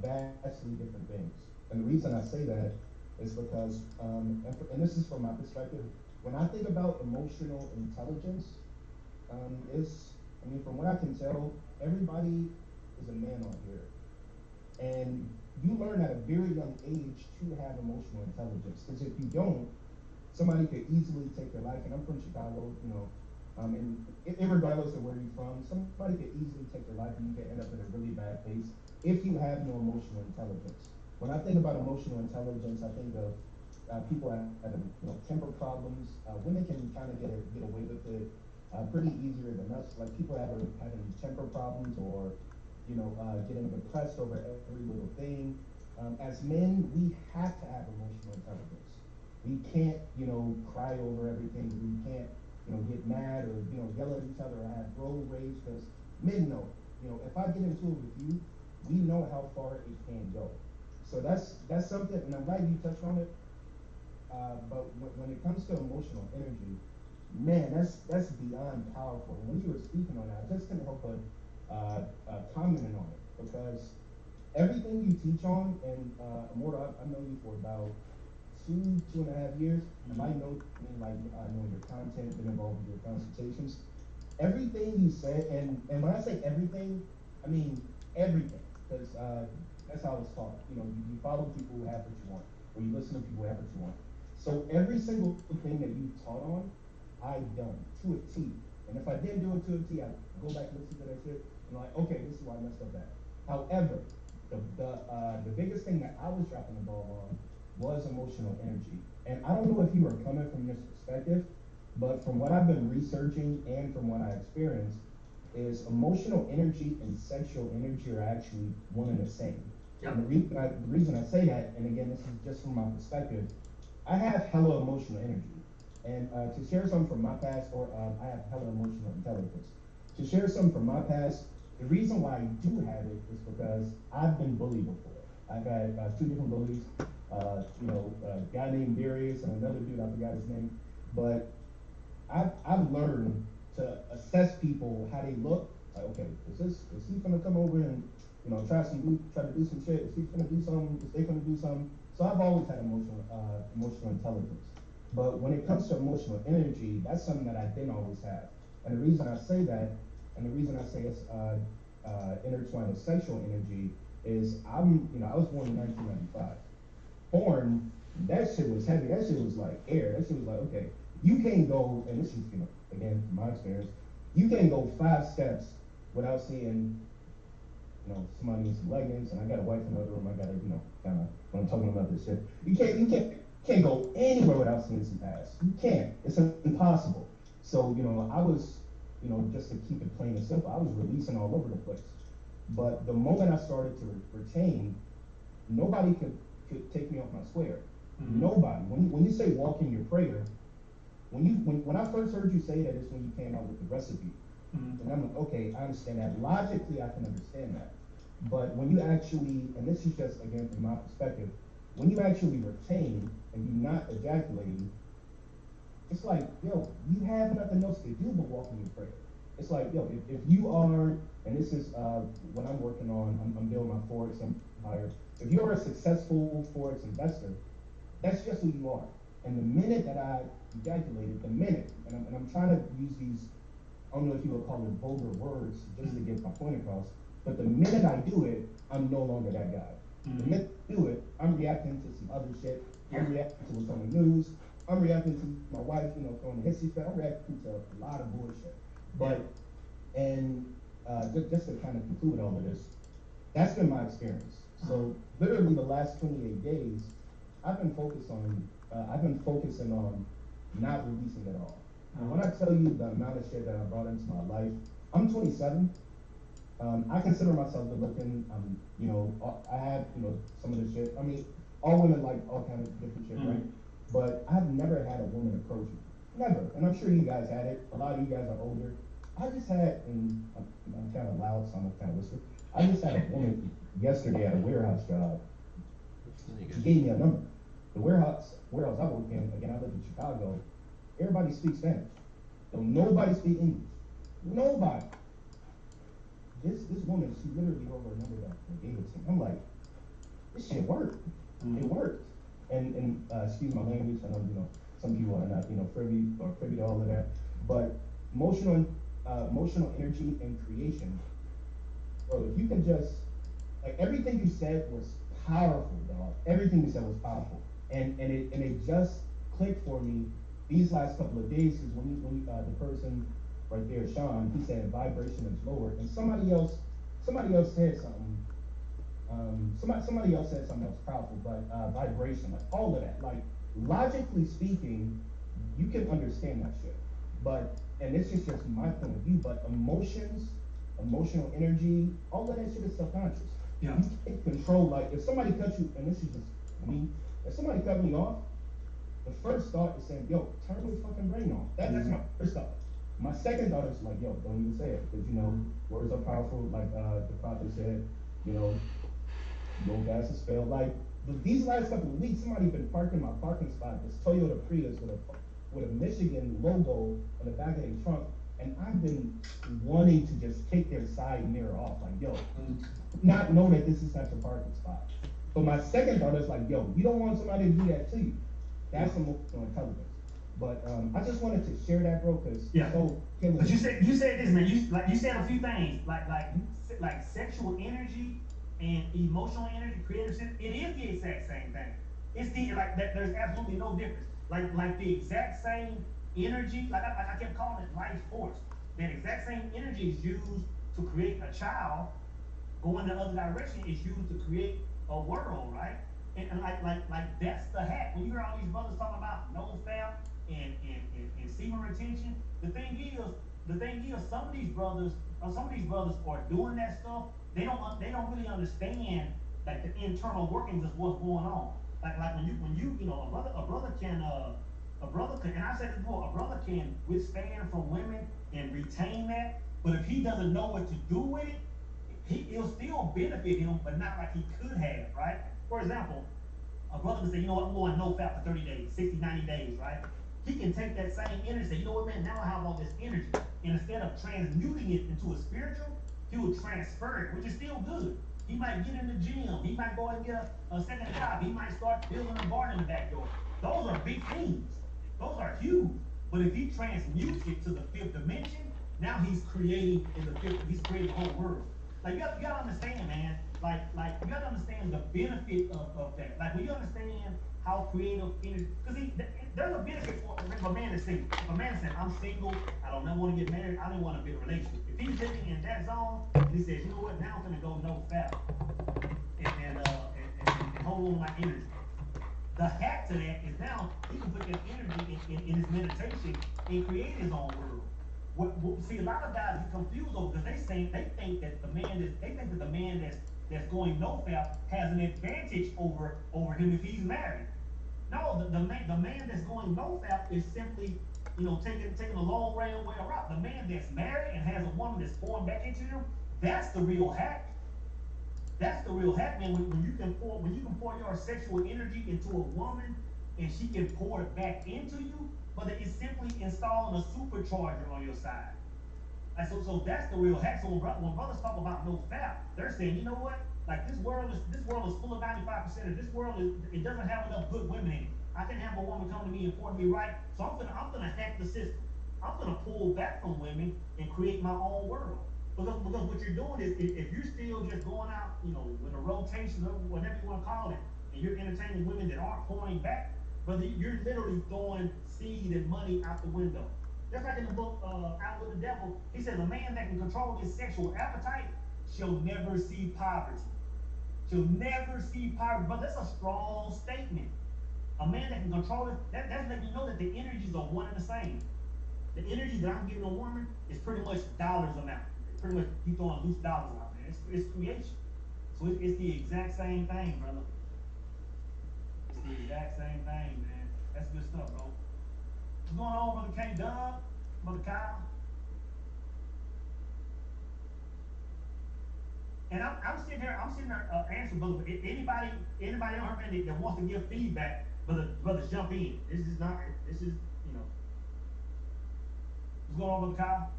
vastly different things. And the reason I say that is because, and this is from my perspective, when I think about emotional intelligence, from what I can tell, everybody is a man on here, and you learn at a very young age to have emotional intelligence. Because if you don't, somebody could easily take your life. And I'm from Chicago, and regardless of where you're from, somebody could easily take your life, and you can end up in a really bad place if you have no emotional intelligence. When I think about emotional intelligence, I think of people have temper problems. Women can kind of get away with it pretty easier than us. Like people having temper problems or getting depressed over every little thing. As men, we have to have emotional intelligence. We can't cry over everything. We can't get mad or yell at each other or have road rage because men know. If I get into it with you, we know how far it can go. So that's something, and I'm glad you touched on it. But when it comes to emotional energy, man, that's beyond powerful. When you were speaking on that, I just couldn't help but commenting on it because everything you teach on, and Amorta, I've known you for about 2.5 years, and I know your content, been involved with your consultations. Everything you said, and when I say everything, I mean everything, because that's how it's taught. You follow people who have what you want, or you listen to people who have what you want. So every single thing that you taught on, I've done to a T. And if I didn't do it to a T, I go back and listen to that shit, and I'm like, okay, this is why I messed up that. However, the biggest thing that I was dropping the ball on was emotional energy. And I don't know if you are coming from this perspective, but from what I've been researching and from what I experienced, is emotional energy and sexual energy are actually one and the same. Yep. And the reason I say that, and again, this is just from my perspective, I have hella emotional energy. And to share some from my past, or I have hella emotional intelligence. To share some from my past, the reason why I do have it is because I've been bullied before. I've had two different bullies, a guy named Darius and another dude, I forgot his name. But I've learned to assess people, how they look. Like, okay, is he gonna come over and try to do some shit? Is he gonna do something? Is they gonna do something? So I've always had emotional intelligence. But when it comes to emotional energy, that's something that I didn't always have. And the reason I say that, and the reason I say it's intertwined with sexual energy, is I was born in 1995. Porn, that shit was heavy. That shit was like air. That shit was like, okay, you can't go, and this is again from my experience, you can't go 5 steps without seeing somebody in some leggings, and I got a wife in the other room. I gotta kind of when I'm talking about this shit, you can't go anywhere without seeing some ass. You can't. It's impossible. So I was just to keep it plain and simple, I was releasing all over the place. But the moment I started to retain, nobody could take me off my square. Mm-hmm. Nobody. When you say walk in your prayer, when I first heard you say that, is when you came out with the recipe. Mm-hmm. And I'm like, okay, I understand that. Logically, I can understand that. But when you actually, and this is just again from my perspective, when you actually retain and you're not ejaculating, it's like, yo, you have nothing else to do but walk in your prayer. It's like, yo, if you are, and this is what I'm working on, I'm building my Forex empire. If you're a successful Forex investor, that's just who you are. And the minute that I ejaculated, and I'm trying to use these, I don't know if you would call it vulgar words just to get my point across, but the minute I do it, I'm no longer that guy. Mm-hmm. The minute I do it, I'm reacting to some other shit. Yeah. I'm reacting to what's on the news. I'm reacting to my wife, throwing the hissy fit. I'm reacting to a lot of bullshit. But, and just to kind of conclude all of this, that's been my experience. So literally the last 28 days, I've been focusing on not releasing it all. And when I tell you the amount of shit that I brought into my life, I'm 27. I consider myself good looking. I have, some of the shit. I mean, all women like all kind of different shit, right? But I've never had a woman approach me. Never. And I'm sure you guys had it. A lot of you guys are older. I just had, and I'm kind of loud, so I'm kind of whisper. I just had a woman yesterday at a warehouse job. She gave me a number. The warehouse I work in, again, I live in Chicago, everybody speaks Spanish. So nobody speaks English. Nobody. This woman, she literally wrote her number down and gave it to me. I'm like, this shit worked. Mm-hmm. It worked. And excuse my language, I know, some people are not, privy to all of that. But emotional energy and creation, bro, if you can just, like, everything you said was powerful, dog. Everything you said was powerful. And it just clicked for me these last couple of days, because when the person right there, Sean, he said vibration is lower, and somebody else said something. Somebody else said something else powerful, but vibration, like all of that, like logically speaking, you can understand that shit. But and this is just my point of view, but emotions, emotional energy, all of that shit is subconscious. Yeah. You can't control, like if somebody cuts you, and this is just me, if somebody cut me off, the first thought is saying, yo, turn your fucking brain off. That's my first thought. My second thought is like, yo, don't even say it. Because, you know, words are powerful. Like the prophet said, you know, no gas is spilled. Like, these last couple of weeks, somebody been parking my parking spot, this Toyota Prius with a Michigan logo on the back of their trunk. And I've been wanting to just take their side mirror off. Like, yo, not know that this is not your parking spot. But my second thought is like, yo, you don't want somebody to do that to you. That's emotional intelligence. But I just wanted to share that, bro, because so killing. But you said this, man. You said a few things like sexual energy and emotional energy, creative sense. It is the exact same thing. It's the like that. There's absolutely no difference. Like the exact same energy. Like I kept calling it life force. That exact same energy is used to create a child. Going the other direction is used to create a world, right? And like that's the hack. When you hear all these brothers talking about no fap and semen retention, the thing is some of these brothers are doing that stuff. They don't really understand like the internal workings of what's going on. Like when you know a brother can and I said this before, a brother can withstand from women and retain that, but if he doesn't know what to do with it, it'll still benefit him, but not like he could have, right? For example, a brother can say, you know what, I'm going no fap for 30 days, 60, 90 days, right? He can take that same energy and say, you know what, man, now I have all this energy. And instead of transmuting it into a spiritual, he will transfer it, which is still good. He might get in the gym. He might go and get a second job. He might start building a garden in the backyard. Those are big things. Those are huge. But if he transmutes it to the fifth dimension, now he's creating he's creating the whole world. Like you gotta understand, man. Like you gotta understand the benefit of that. Like when you understand how creative energy, because there's a benefit for if a man is single. If a man is saying, I'm single, I don't never want to get married, I don't want to be in a relationship. If he's living in that zone, and he says, you know what, now I'm gonna go no fap and hold on to my energy. The hack to that is now he can put that energy in his meditation and create his own world. See, a lot of guys get confused over because they think that the man that's going no fap has an advantage over him if he's married. No, the man that's going no fap is simply, you know, taking a long railway route. The man that's married and has a woman that's pouring back into him, that's the real hack. That's the real hack, man. When you can pour your sexual energy into a woman and she can pour it back into you, but it's simply installing a supercharger on your side. Like, so that's the real hack. So when brothers talk about no fap, they're saying, you know what? Like this world is full of 95%. This world it doesn't have enough good women in it. I can have a woman come to me and point me right. So I'm gonna hack the system. I'm gonna pull back from women and create my own world. Because what you're doing is if you're still just going out, you know, with a rotation or whatever you want to call it, and you're entertaining women that aren't pouring back, but you're literally throwing seed and money out the window. Just like in the book Out with the Devil, he says a man that can control his sexual appetite shall never see poverty. Shall never see poverty. But that's a strong statement. A man that can control it, that's letting you know that the energies are one and the same. The energy that I'm giving a woman is pretty much dollars amount. Pretty much you throwing loose dollars out there. It's creation. So it's the exact same thing, brother. It's the exact same thing, man. That's good stuff, bro. What's going on, Brother K Dub? Brother Kyle? And I'm sitting here answering, brother. Anybody on here that wants to give feedback, brothers jump in. This is, you know. What's going on, Brother Kyle?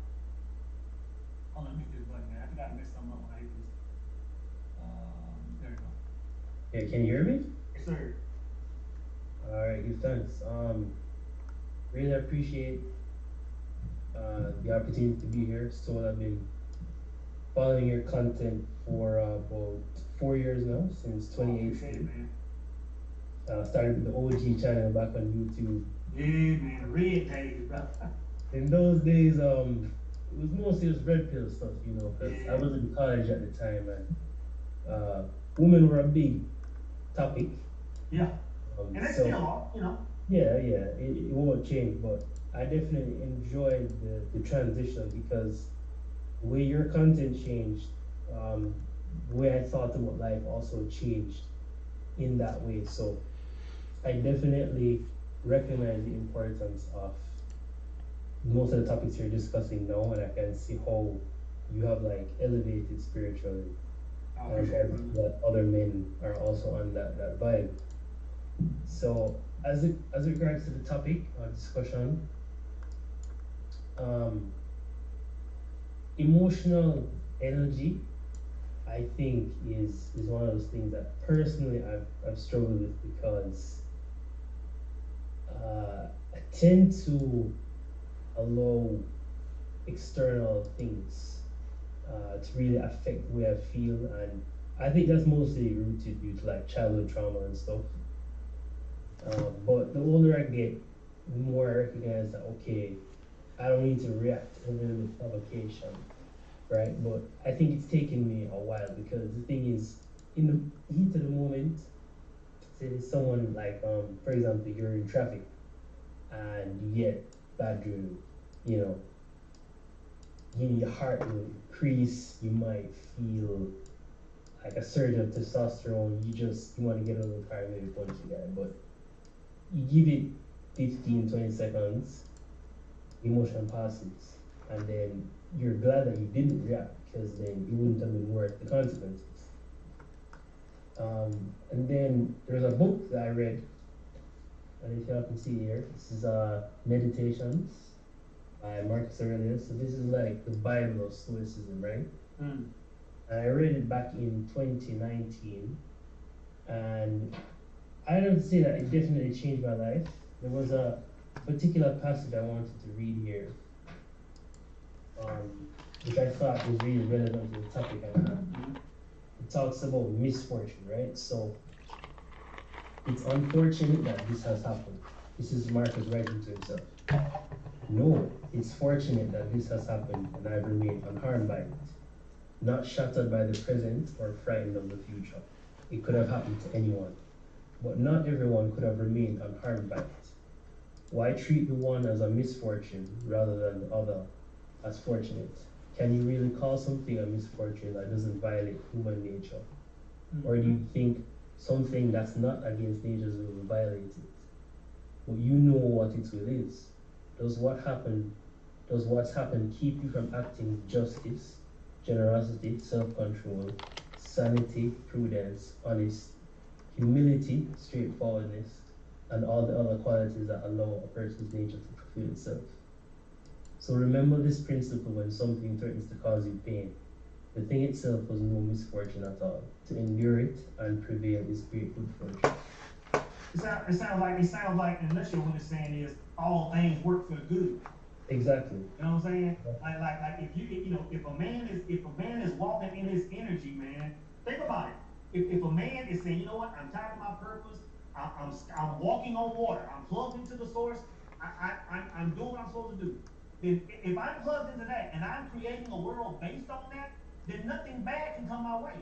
Oh, let me hit this button, man. I think I messed something up when I hit this. There you go. Yeah, can you hear me? Yes, sir. All right, give thanks. Really appreciate the opportunity to be here. So I've been following your content for about 4 years now, since 2018. Started with the OG channel back on YouTube. Yeah, man, the red days, bro. In those days, it was mostly just red pill stuff, you know, because I was in college at the time, and women were a big topic. Yeah. And they So still are, you know. yeah, it won't change, but I definitely enjoyed the transition because the way your content changed, the way I thought about life also changed in that way. So I definitely recognize the importance of most of the topics you're discussing now, and I can see how you have like elevated spiritually, I and appreciate it, brother. that other men are also on that vibe. So as regards to the topic or discussion, um, emotional energy, I think is one of those things that personally I've struggled with because I tend to allow external things to really affect the way I feel, and I think that's mostly rooted due to like childhood trauma and stuff. But the older I get, the more I recognize that okay, I don't need to react to every little provocation, right? But I think it's taken me a while because the thing is, in the heat of the moment, say there's someone like, for example, you're in traffic and you get bad dream, you know, your heart will increase, you might feel like a surge of testosterone, you want to get out of the car and maybe punch the guy, but you give it 15, 20 seconds, emotion passes, and then you're glad that you didn't react because then it wouldn't have been worth the consequences. And then there's a book that I read, and if y'all can see here, this is Meditations by Marcus Aurelius. So this is like the Bible of Stoicism, right? Mm. And I read it back in 2019, and I don't say that it definitely changed my life. There was a particular passage I wanted to read here, which I thought was really relevant to the topic at hand. It talks about misfortune, right? So it's unfortunate that this has happened. This is Marcus writing to himself. No, it's fortunate that this has happened and I've remained unharmed by it, not shattered by the present or frightened of the future. It could have happened to anyone, but not everyone could have remained unharmed by it. Why treat the one as a misfortune rather than the other as fortunate? Can you really call something a misfortune that doesn't violate human nature? Or do you think something that's not against nature's will will violate it? But you know what its will is. Does what's happened keep you from acting with justice, generosity, self-control, sanity, prudence, honest, humility, straightforwardness, and all the other qualities that allow a person's nature to fulfill itself? So remember this principle when something threatens to cause you pain. The thing itself was no misfortune at all. To endure it and prevail is great good fortune. It sounds like, unless you're what it's saying is all things work for the good. Exactly. You know what I'm saying? Like if a man is walking in his energy, man, think about it. If a man is saying, you know what, I'm tired of my purpose, I'm walking on water, I'm plugged into the source, I'm doing what I'm supposed to do. Then if I'm plugged into that and I'm creating a world based on that, then nothing bad can come my way.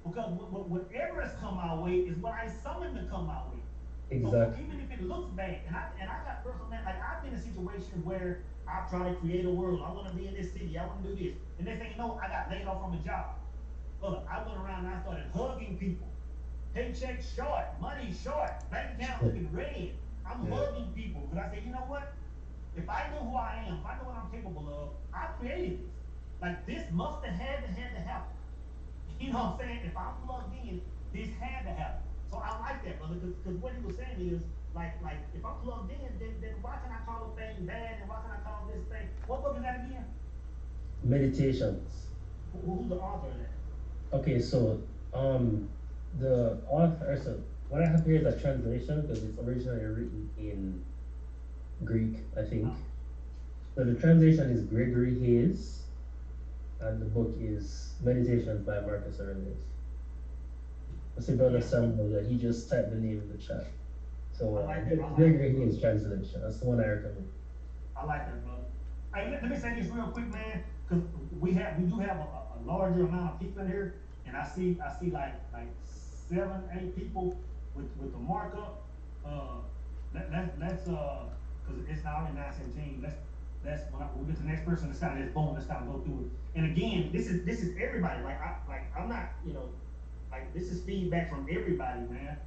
Because whatever has come my way is what I summoned to come my way. So Exactly. even if it looks bad, and I got personal man, like I've been in situations where I've tried to create a world. I want to be in this city. I want to do this, and next thing you know, I got laid off from a job. Look, I went around and I started hugging people. Paycheck short, money short, bank account looking red. I'm hugging people because I said, you know what? If I know who I am, if I know what I'm capable of, I created this. Like this must have had to happen. You know what I'm saying? If I'm plugged in, this had to happen. So I like that, brother, because what he was saying is, like if I'm plugged in, then why can I call a thing bad and why can I call this thing? What book is that again? Meditations. Who's the author of that? Okay, so the author, so what I have here is a translation because it's originally written in Greek, I think. So the translation is Gregory Hayes, and the book is Meditations by Marcus Aurelius. I see Brother Samuel, yeah, he just typed the name in the chat. So Gregory Hayes translation, that's the one I recommend. I like that, brother. Hey, let me say this real quick, man, because we do have a larger amount of people in here, and I see like 7, 8 people with the markup. Cause it's already 9:17. When we get to the next person, let's kind of just boom, let's kind of go through it. And again, this is everybody. I'm not, like this is feedback from everybody, man.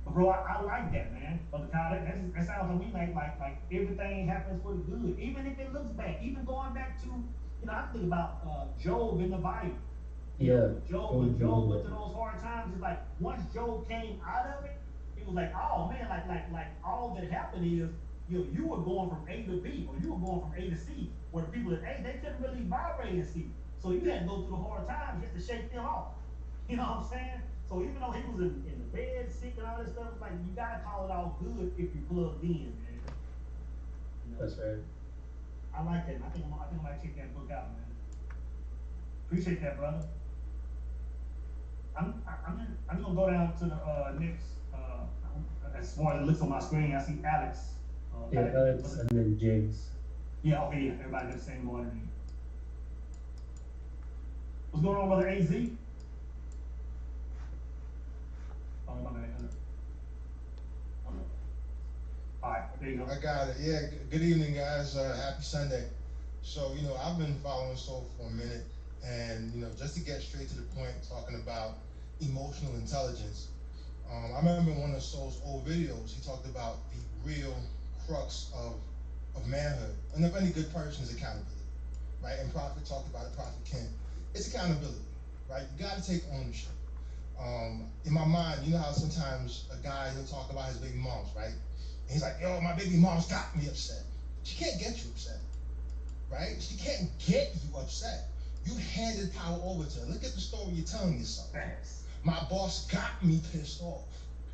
But bro, I like that, man. But that sounds to me like everything happens for the good, even if it looks bad. Even going back to, I think about Job in the Bible. Yeah. Job went through those hard times. It's like once Job came out of it, he was like, oh man, like all that happened is you were going from A to B, or you were going from A to C, where the people at A they couldn't really vibrate in C. So you had to go through the hard times just to shake them off. You know what I'm saying? So even though he was in the bed, sick and all this stuff, like you gotta call it all good if you plugged in, man. That's right. I like that. I think I might check that book out, man. Appreciate that, brother. I'm gonna go down to the next. As far as it looks on my screen, I see Alex. Yeah, Alex, and then James. Yeah, okay, yeah. Everybody got the same order. What's going on, brother AZ? Oh my bad. All right, there you go. I got it. Yeah. Good evening, guys. Happy Sunday. So, I've been following Soul for a minute, and just to get straight to the point, talking about emotional intelligence. I remember in one of Soul's old videos, he talked about the real crux of manhood, and of any good person is accountability, right? And Prophet talked about it. Prophet Ken. It's accountability, right? You got to take ownership. In my mind, you know how sometimes a guy he'll talk about his baby moms, right? And he's like, yo, my baby mom's got me upset. She can't get you upset, right? She can't get you upset. You handed power over to her. Look at the story you're telling yourself. Thanks. My boss got me pissed off.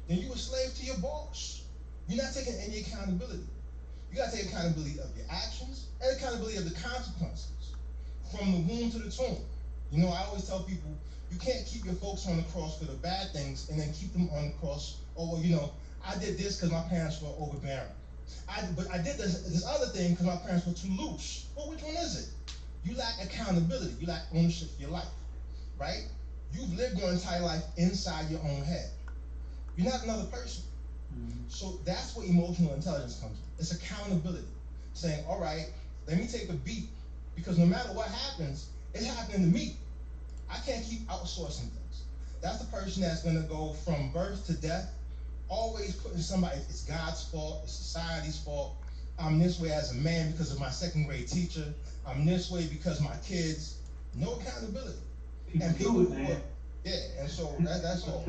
Then you a slave to your boss. You're not taking any accountability. You gotta take accountability of your actions and accountability of the consequences. From the womb to the tomb. I always tell people, you can't keep your folks on the cross for the bad things and then keep them on the cross. Oh, I did this because my parents were overbearing. But I did this other thing because my parents were too loose. Well, which one is it? You lack accountability. You lack ownership of your life, right? You've lived your entire life inside your own head. You're not another person. Mm-hmm. So that's where emotional intelligence comes in. It's accountability. Saying, all right, let me take a beat, because no matter what happens, it's happening to me. I can't keep outsourcing things. That's the person that's going to go from birth to death, always putting somebody, it's God's fault, it's society's fault. I'm this way as a man because of my second grade teacher. I'm this way because my kids. No accountability. And people do it, man. Yeah, and so that's all.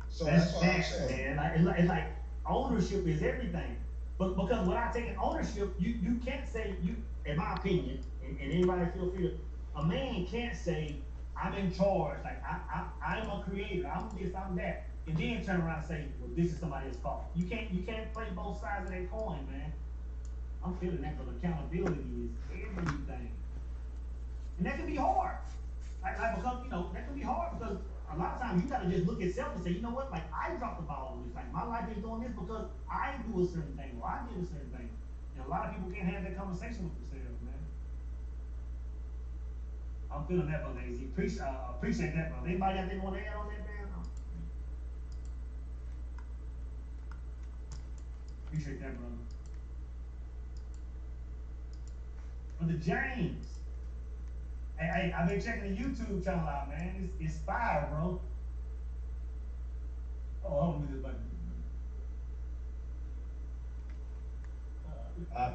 So that's all I'm saying. Man. It's like ownership is everything. But because without taking ownership, you can't say, in my opinion, and anybody feel free to, a man can't say, I'm in charge, like I'm a creator, I'm this, I'm that, and then turn around and say, well, this is somebody else's fault. You can't play both sides of that coin, man. I'm feeling that, because accountability is everything. And that can be hard. Like because, that can be hard, because a lot of times you gotta just look at self and say, you know what, like I dropped the ball on this. Like my life is doing this because I do a certain thing, or I did a certain thing. And a lot of people can't have that conversation with themselves, man. I'm feeling that, brother AZ. Appreciate that, brother. Anybody got anything want to add on that, man? Appreciate that, brother. Brother James. Hey, I've been checking the YouTube channel out, man. It's fire, bro. Oh, hold on, let me just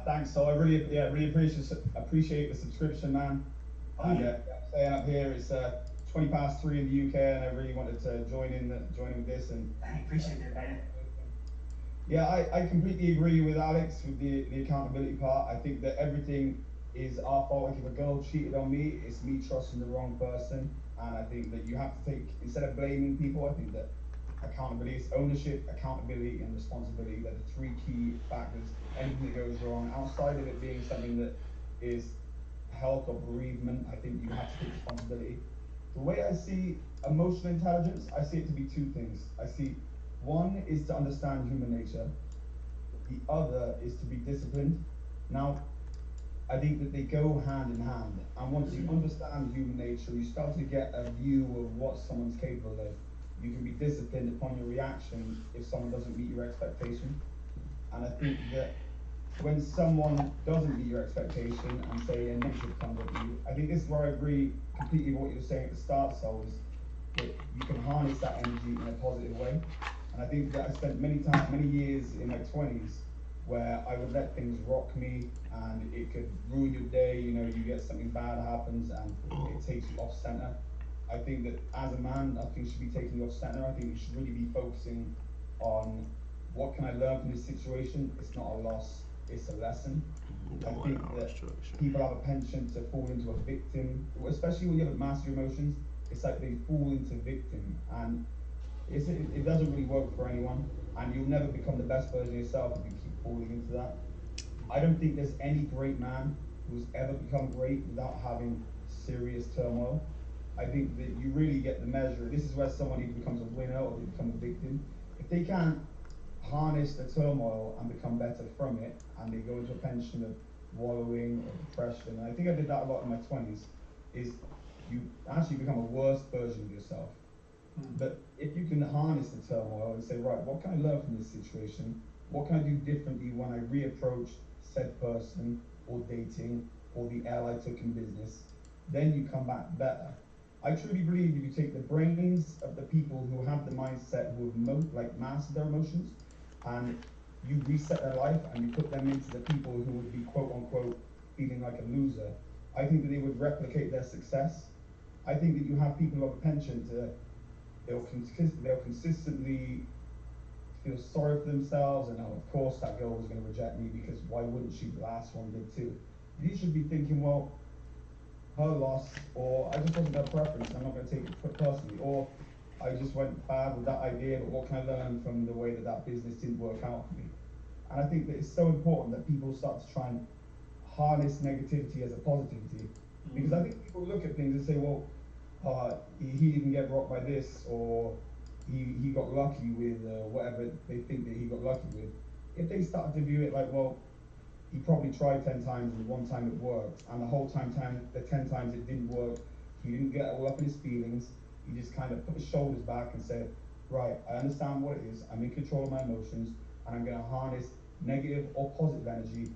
Thanks. So I really appreciate the subscription, man. Oh, yeah. Staying up here, it's 20 past 3 in the UK, and I really wanted to join in with this. And I appreciate that, man. Yeah, I completely agree with Alex with the accountability part. I think that everything is our fault. Like if a girl cheated on me, it's me trusting the wrong person. And I think that you have to take, instead of blaming people, I think that accountability is ownership, accountability, and responsibility. They're the three key factors. Anything that goes wrong, outside of it being something that is health or bereavement, I think you have to take responsibility. The way I see emotional intelligence, I see it to be two things. I see one is to understand human nature. The other is to be disciplined. Now, I think that they go hand in hand. And once you understand human nature, you start to get a view of what someone's capable of. you can be disciplined upon your reaction if someone doesn't meet your expectation. And I think that when someone doesn't meet your expectation and say a negative comes at you, I think this is where I agree completely with what you were saying at the start, so is that you can harness that energy in a positive way. And I think that I spent many years in my 20s where I would let things rock me and it could ruin your day. You know, you get something bad happens and it takes you off center. I think that as a man, nothing should be taking you off center. I think you should really be focusing on what can I learn from this situation. It's not a loss, it's a lesson. I think that people have a penchant to fall into a victim, especially when you haven't mastered your emotions. It's like they fall into victim, and it doesn't really work for anyone. And you'll never become the best version of yourself if you keep falling into that. I don't think there's any great man who's ever become great without having serious turmoil. I think that you really get the measure. This is where someone either becomes a winner or they become a victim. If they can't harness the turmoil and become better from it, and they go into a pension of wallowing or depression, and I think I did that a lot in my 20s, is you actually become a worse version of yourself. But if you can harness the turmoil and say, right, what can I learn from this situation? What can I do differently when I reapproach said person or dating or the L I took in business? Then you come back better. I truly believe if you take the brains of the people who have the mindset, who have mastered their emotions, and you reset their life and you put them into the people who would be quote unquote feeling like a loser, I think that they would replicate their success. I think that you have people who have a penchant to they'll consistently feel sorry for themselves and oh, of course that girl was going to reject me because why wouldn't she? The last one did too. You should be thinking, well, her loss, or I just wasn't her preference and I'm not going to take it personally, or I just went bad with that idea, but what can I learn from the way that that business didn't work out for me? And I think that it's so important that people start to try and harness negativity as a positivity, because I think people look at things and say, well, he didn't get rocked by this, or he got lucky with whatever they think that he got lucky with. If they start to view it like, well, he probably tried 10 times and the one time it worked, and the whole the 10 times it didn't work, he didn't get all up in his feelings. He just kind of put his shoulders back and said, right, I understand what it is, I'm in control of my emotions, and I'm going to harness negative or positive energy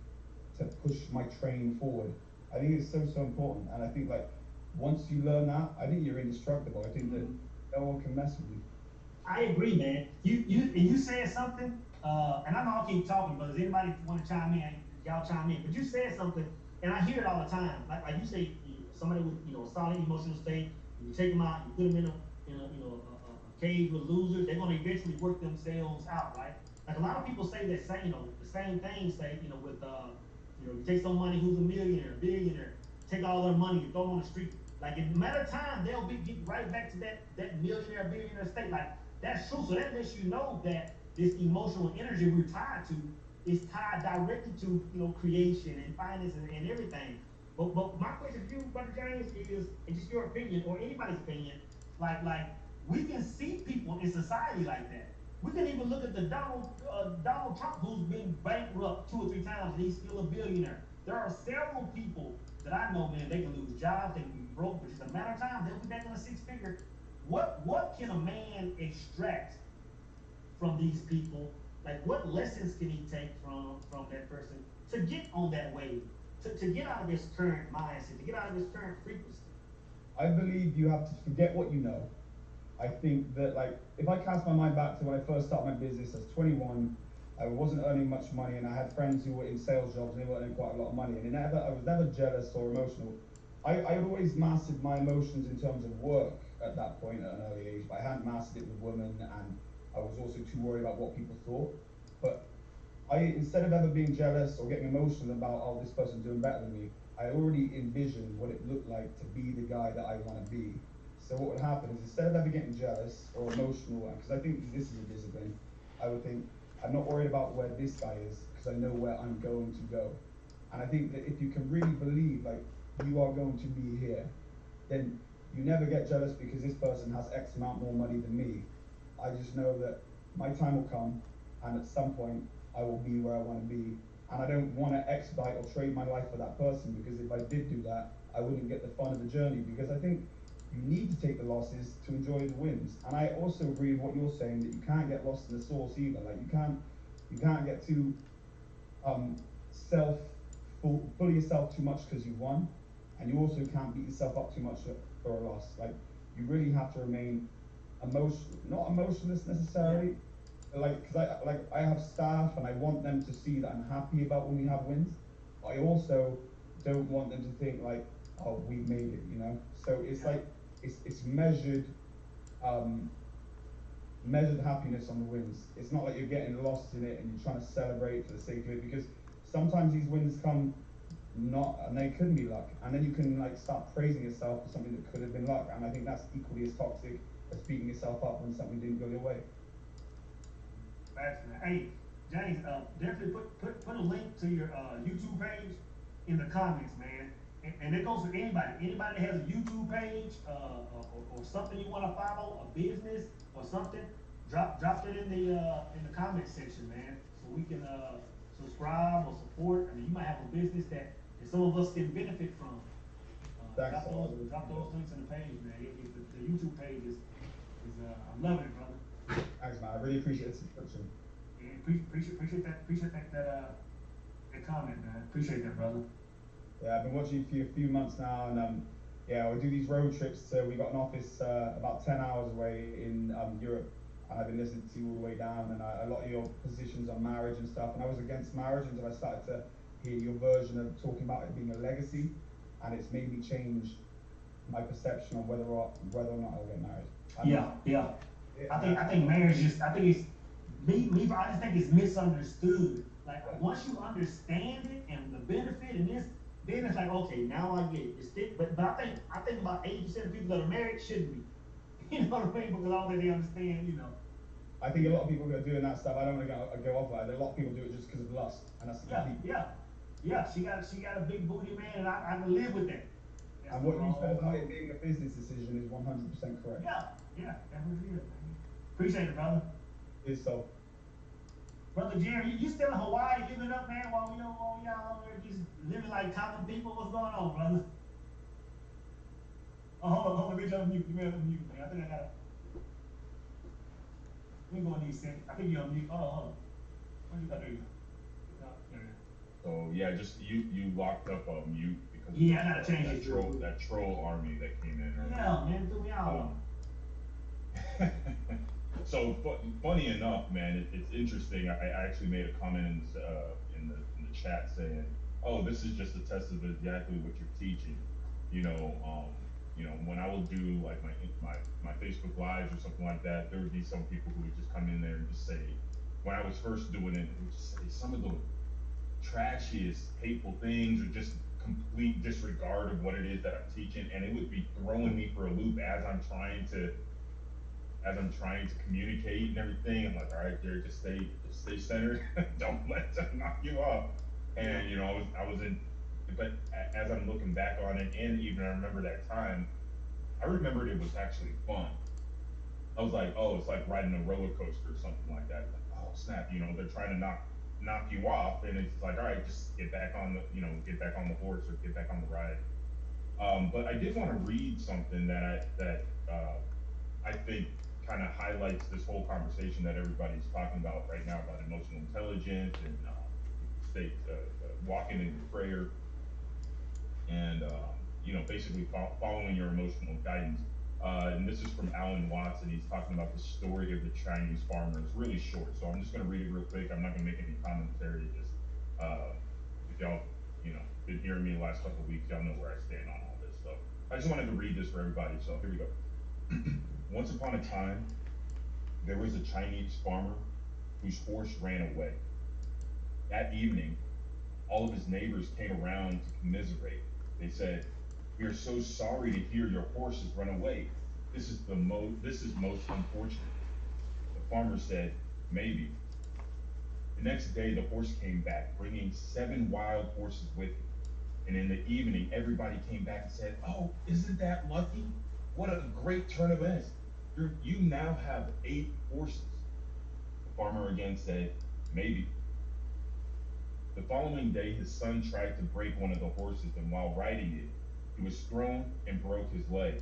to push my train forward. I think it's so important, and I think like once you learn that, I think you're indestructible. I think that no one can mess with you. I agree, man. You said something, and I know I'll keep talking, but does anybody want to chime in? Y'all chime in. But you said something, and I hear it all the time. Like you say, somebody with a solid emotional state, you take them out, you put them in a cage with losers. They're going to eventually work themselves out, right? Like a lot of people say that same the same thing. Say with you take somebody who's a millionaire, billionaire, take all their money and throw them on the street. Like in a matter of time, they'll get right back to that millionaire, billionaire state. Like that's true. So that lets you know that this emotional energy we're tied to is tied directly to creation and finance and everything. But my question to you, Brother James, is and just your opinion or anybody's opinion, like we can see people in society like that. We can even look at the Donald Trump, who's been bankrupt 2 or 3 times, and he's still a billionaire. There are several people that I know, man, they can lose jobs, they can be broke, but it's a matter of time, they'll be back in a 6-figure. What can a man extract from these people? Like what lessons can he take from that person to get on that wave, to get out of this current mindset, to get out of this current frequency? I believe you have to forget what you know. I think that like if I cast my mind back to when I first started my business as 21, I wasn't earning much money, and I had friends who were in sales jobs and they were earning quite a lot of money, and I was never jealous or emotional. I had always mastered my emotions in terms of work at that point at an early age, but I hadn't mastered it with women, and I was also too worried about what people thought. But instead of ever being jealous or getting emotional about, oh, this person's doing better than me, I already envisioned what it looked like to be the guy that I want to be. So what would happen is instead of ever getting jealous or emotional, because I think this is a discipline, I would think, I'm not worried about where this guy is because I know where I'm going to go. And I think that if you can really believe like you are going to be here, then you never get jealous because this person has X amount more money than me. I just know that my time will come, and at some point I will be where I want to be. And I don't want to expedite or trade my life for that person, because if I did do that, I wouldn't get the fun of the journey. Because I think you need to take the losses to enjoy the wins. And I also agree with what you're saying, that you can't get lost in the sauce either. Like you can't get too self bully yourself too much because you've won, and you also can't beat yourself up too much for a loss. Like you really have to remain not emotionless necessarily, but I have staff and I want them to see that I'm happy about when we have wins, but I also don't want them to think like, oh, we've made it, you know. So it's like it's um, measured happiness on the wins. It's not like you're getting lost in it and you're trying to celebrate for the sake of it, because sometimes these wins come not, and they could be luck, and then you can like start praising yourself for something that could have been luck, and I think that's equally as toxic as beating yourself up when something didn't go your way. Facts, man. Hey, James, definitely put a link to your YouTube page in the comments, man. And it goes for anybody. Anybody that has a YouTube page, or something you want to follow, a business or something, drop it in the comment section, man, so we can subscribe or support. I mean, you might have a business that some of us can benefit from. Thanks, Drop those links in the page, man. The YouTube page is I'm loving it, brother. Thanks, man. I really appreciate the subscription. Yeah, appreciate that comment, man. Appreciate that, brother. Yeah, I've been watching you for a few months now, and yeah, we do these road trips. We got an office about 10 hours away in Europe, and I've been listening to you all the way down, and a lot of your positions on marriage and stuff. And I was against marriage until I started to hear your version of talking about it being a legacy, and it's made me change my perception on whether or not I'll get married. Yeah. I think marriage I think it's I just think it's misunderstood. Like once you understand it and the benefit and this, then it's like, okay, now I get it. But I think about 80% of people that are married shouldn't be. You know what I mean? Because I don't think they understand, you know. I think a lot of people are doing that stuff. I don't want to go off that. A lot of people do it just because of lust, and that's Yeah. She got a big booty, man, and I can live with that. And what you said about it being a business decision is 100% correct. Yeah, definitely is, man. Appreciate it, brother. It's so. Brother Jerry, you still in Hawaii giving up, man, while y'all over there just living like common people? What's going on, brother? Oh, hold on, Rich, unmute. You may unmute, man. I think I gotta. Let me go on these settings. I think you're on mute. Hold on. What you got there? So yeah, just you locked up mute because I gotta change it. That troll army that came in earlier. Yeah, man, threw me out. So funny enough, man, it's interesting. I actually made a comment in the chat saying, "Oh, this is just a test of exactly what you're teaching." When I would do like my Facebook lives or something like that, there would be some people who would just come in there and just say, when I was first doing it, they would just say some of the trashiest, hateful things, or just complete disregard of what it is that I'm teaching, and it would be throwing me for a loop as I'm trying to communicate and everything. I'm like, all right, Jared, just stay centered. Don't let them knock you off. And I was in, but as I'm looking back on it, and even I remember that time, I remembered it was actually fun. I was like, oh, it's like riding a roller coaster or something like that. Like, oh snap, they're trying to knock you off, and it's like, all right, just get back on the horse or get back on the ride. But I did want to read something that I think kind of highlights this whole conversation that everybody's talking about right now about emotional intelligence and walking into prayer and basically following your emotional guidance. And this is from Alan Watts, and he's talking about the story of the Chinese farmer. It's really short, so I'm just going to read it real quick. I'm not going to make any commentary. Just if y'all been hearing me the last couple of weeks, y'all know where I stand on all this. So I just wanted to read this for everybody. So here we go. Once upon a time, there was a Chinese farmer whose horse ran away. That evening, all of his neighbors came around to commiserate. They said, "We are so sorry to hear your horse has run away. This is most unfortunate." The farmer said, "Maybe." The next day, the horse came back, bringing 7 wild horses with him. And in the evening, everybody came back and said, "Oh, isn't that lucky? What a great turn of events. You now have 8 horses." The farmer again said, "Maybe." The following day, his son tried to break one of the horses, and while riding it, he was thrown and broke his leg.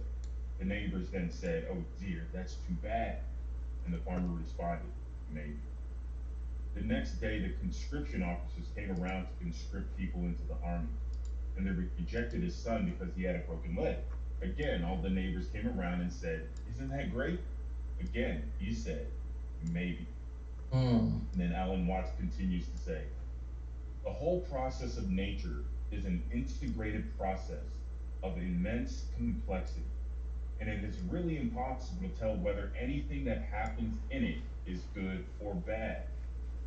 The neighbors then said, "Oh dear, that's too bad." And the farmer responded, "Maybe." The next day, the conscription officers came around to conscript people into the army, and they rejected his son because he had a broken leg. Again, all the neighbors came around and said, "Isn't that great?" Again, he said, "Maybe." Mm. And then Alan Watts continues to say, "The whole process of nature is an integrated process of immense complexity, and it is really impossible to tell whether anything that happens in it is good or bad,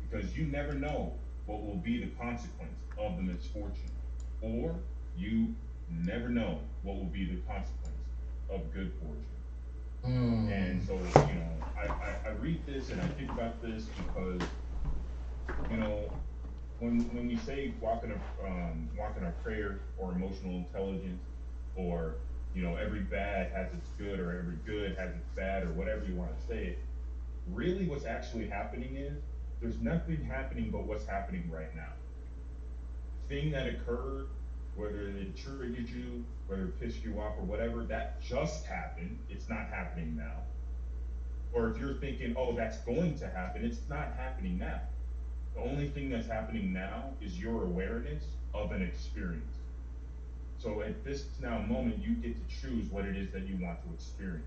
because you never know what will be the consequence of the misfortune, or you never know what will be the consequence of good fortune." And Mm. so, I read this and I think about this because, you know, when we say walking our prayer or emotional intelligence, or every bad has its good or every good has its bad or whatever you want to say it, really what's actually happening is there's nothing happening but what's happening right now. The thing that occurred, whether it triggered you, whether it pissed you off or whatever, that just happened. It's not happening now. Or if you're thinking, oh, that's going to happen, it's not happening now. The only thing that's happening now is your awareness of an experience. So at this now moment, you get to choose what it is that you want to experience.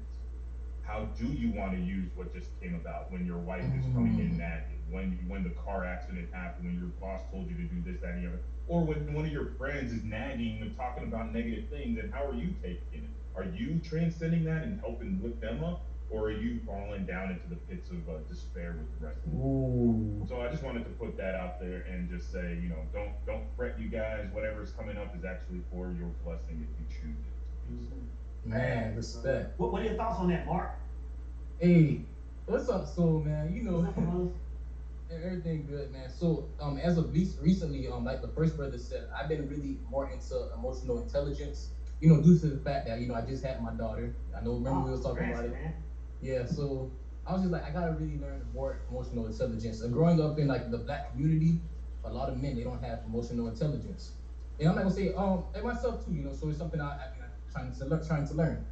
How do you want to use what just came about when your wife is coming in nagging, when the car accident happened, when your boss told you to do this, that, and the other, or when one of your friends is nagging and talking about negative things, and how are you taking it? Are you transcending that and helping lift them up, or are you falling down into the pits of despair with the rest of them? Ooh. So I just wanted to put that out there and just say, don't fret, you guys. Whatever's coming up is actually for your blessing if you choose it to be so. Man, respect. What are your thoughts on that, Mark? Hey, what's up, Soul, man? What's up, brothers? Everything good, man. So, as of recently, like the first brother said, I've been really more into emotional intelligence. Due to the fact that I just had my daughter. I know. Remember we was talking about it. Man. Yeah. So I was just like, I gotta really learn more emotional intelligence. And growing up in like the black community, a lot of men they don't have emotional intelligence. And I'm not gonna say and myself too. So it's something I've been trying to learn.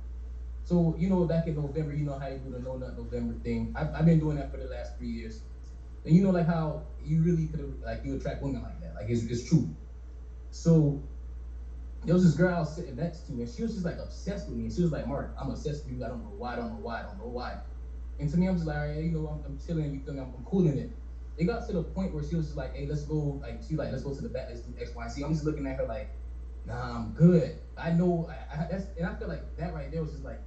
So, back in November, how you do the No Nut November thing. I've been doing that for the last 3 years. And like how you really could like you attract women like that. Like it's true. So there was this girl I was sitting next to, and she was just like obsessed with me. And she was like, "Mark, I'm obsessed with you. I don't know why. I don't know why. I don't know why." And to me, I'm just like, all right, I'm chilling. You feel me? I'm cool in it. It got to the point where she was just like, "Hey, let's go." Like she like, "Let's go to the back. Let's do X, Y, and Z." I'm just looking at her like, "Nah, I'm good. I know." And I feel like that right there was just like.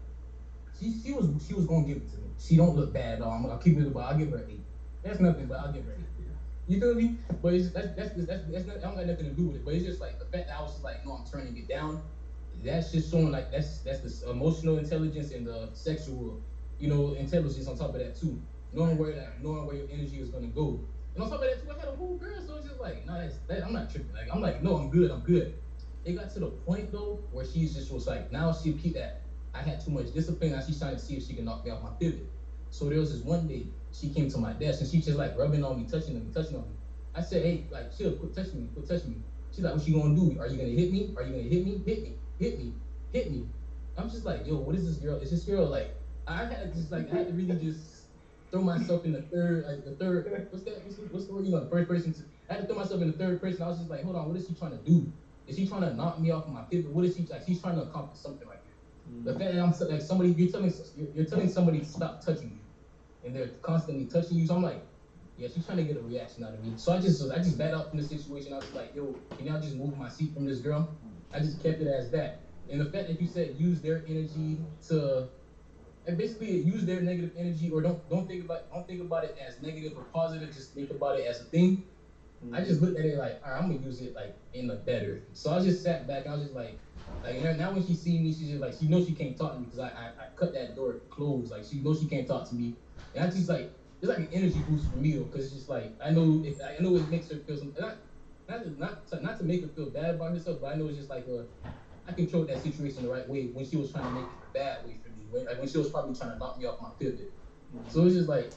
She was gonna give it to me. She don't look bad at all. I'll keep it about. I'll give her an 8. That's nothing, but I'll give her an 8. You feel me? But it's just, that's not, I don't got nothing to do with it. But it's just like the fact that I was just like, no, I'm turning it down. That's just showing like that's the emotional intelligence and the sexual, intelligence on top of that too. Knowing where your energy is gonna go. And on top of that too, I had a whole girl, so it's just like, no, I'm not tripping. Like I'm like, no, I'm good. It got to the point though where she just was like, now she'll keep that. I had too much discipline. Now she's trying to see if she can knock me off my pivot. So there was this one day she came to my desk and she just like rubbing on me, touching on me. I said, hey, like chill, quit touching me. She's like, what you gonna do? Are you gonna hit me? Are you gonna hit me? Hit me. I'm just like, yo, what is this girl? Is this girl like? I had to really just throw myself in the third. What's the word? The first person. I had to throw myself in the third person. I was just like, hold on, what is she trying to do? Is she trying to knock me off my pivot? What is she like? She's trying to accomplish something like. The fact that I'm like somebody, you're telling somebody to stop touching you, and they're constantly touching you. So I'm like, yeah, she's trying to get a reaction out of me. So I just backed out from the situation. I was like, yo, can y'all just move my seat from this girl? I just kept it as that. And the fact that you said use their energy to, and basically use their negative energy, or don't think about it as negative or positive. Just think about it as a thing. I just looked at it like, all right, I'm gonna use it like in the better. So I just sat back. And I was just like now when she see me, she's just like she knows she can't talk to me because I cut that door closed. Like she knows she can't talk to me, and I just like it's like an energy boost for me though, because it's just like I know it makes her feel some not to make her feel bad about herself, but I know it's just like I controlled that situation the right way when she was trying to make it the bad way for me. When she was probably trying to knock me off my pivot. So it's just like.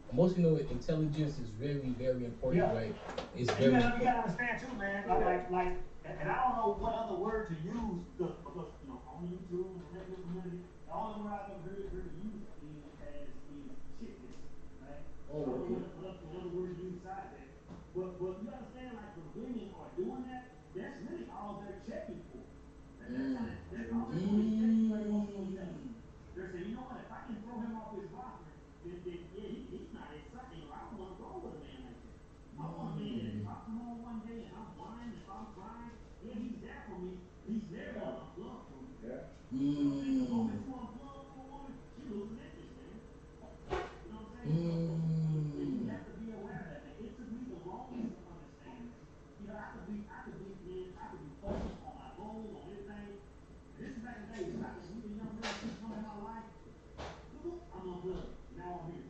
Emotional intelligence is very, very important, right? It's very. You gotta understand too, man. And I don't know what other word to use because on YouTube and the radio community, all the word I've ever heard used is chickless, right? Oh, I don't know okay. what other word to use besides that. But you understand, like when women are doing that, that's really all they're checking for. They're all they're doing is checking for emotional intelligence. They're saying, you know what, if I can throw him off his rocker, then yeah, he's not exciting. You know, I don't want to roll with a man like that. I want a man that if I come home one day and I'm whining, if I'm crying, yeah, he's there for me, but he's never gonna unplug from me. Yeah. You know what I'm saying? The Mm. moment you unplug from a woman, she loses interest, man. You know what I'm saying? So you Mm. have to be aware of that, man. It took me the longest to understand that. You know, I could be focused on my goals, on everything. And this is back in the days, back when we were young men, she come in my life, boop, I'm unplugged. Now I'm here.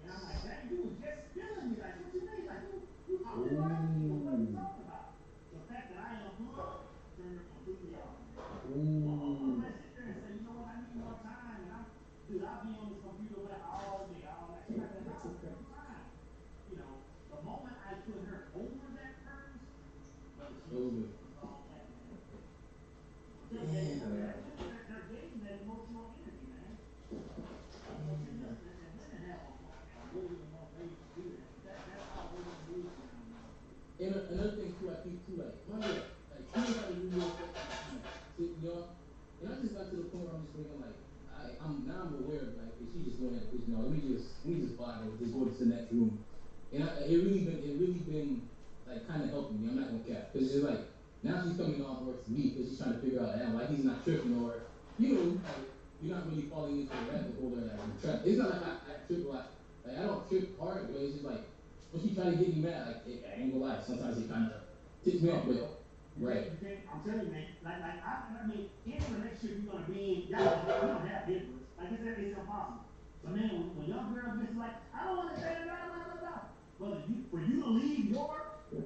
And I'm like, dang, you was just feeling me. Like, what you mean? Like, you always like me. What are you Ooh. talking about? The fact that I unplugged turned her completely off, man. A woman Ooh. might sit there and say, you know what, I need more time. And dude, I'll be on this computer all day, all night. She's like, no, give her time. You know, the moment I put her over that purpose, brother, Over. she falls back, man. I'm telling you, Damn. there's women that they're getting that emotional energy, man. You know what I'm saying? And women have a million and one ways to do that, but that's how women move now, man. And another thing too, I think too, like my like teenage got a really affect me, like young. And I just got to the point where I'm just thinking like I'm aware of like if she's just doing that, you know, let me just vibe or just go to the next room. And it really been like kind of helping me. I'm not gonna cap because it's just like now she's coming on board to me because she's trying to figure out why he's not tripping or you know like you're not really falling into the rabbit hole or like the trap. It's not like I trip a lot. Like I don't trip hard, but it's just like when she try to get me mad, like I ain't gonna lie, sometimes it kind of ticks me off. But right, You can't, I'm telling you, man, I mean, any relationship you're gonna be in, you don't have hypocrites. Like it's impossible. So man, when young girl gets like, I don't understand, blah, blah, blah, blah. Brother, for you to leave your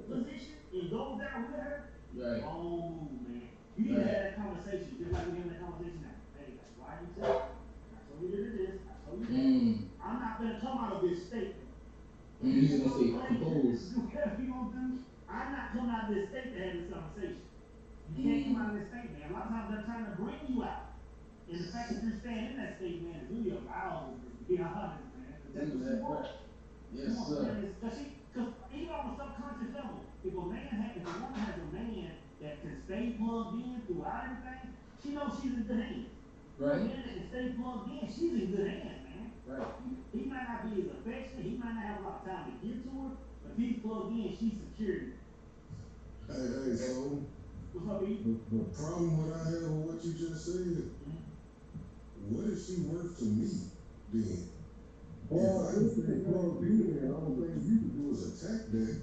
position and go there with her, right, wrong move, man. You need to have right. that conversation, just like we're having that conversation now. Hey, like, why are you tripping? I told you this, I told you that. Mm. I'm not gonna come out of this state, bro. When You you just go gonna to stay play, composed. do whatever you gonna do, I'm not coming out of this state to have this conversation. You can't come Mm. out of this state, man. A lot of times they're trying to bring you out. And the fact that you're staying in that state, man, is really arousing her, to be honest, man. Because that's what she Right, right. wants. She Yes, wants a sir. man because even on a subconscious level, if a woman has a man that can stay plugged in throughout everything, she knows she's in good hands. A Right, man that can stay plugged in, she's in good hands, man. right. He might not be as affectionate, he might not have a lot of time to give to her, but if he's plugged in, she's secure. Hey, so What's up, E? the problem what I have with what you just said, Mm-hmm. what is she worth to me then? Well, If I can stay plugged in and all the things you can do is attack that,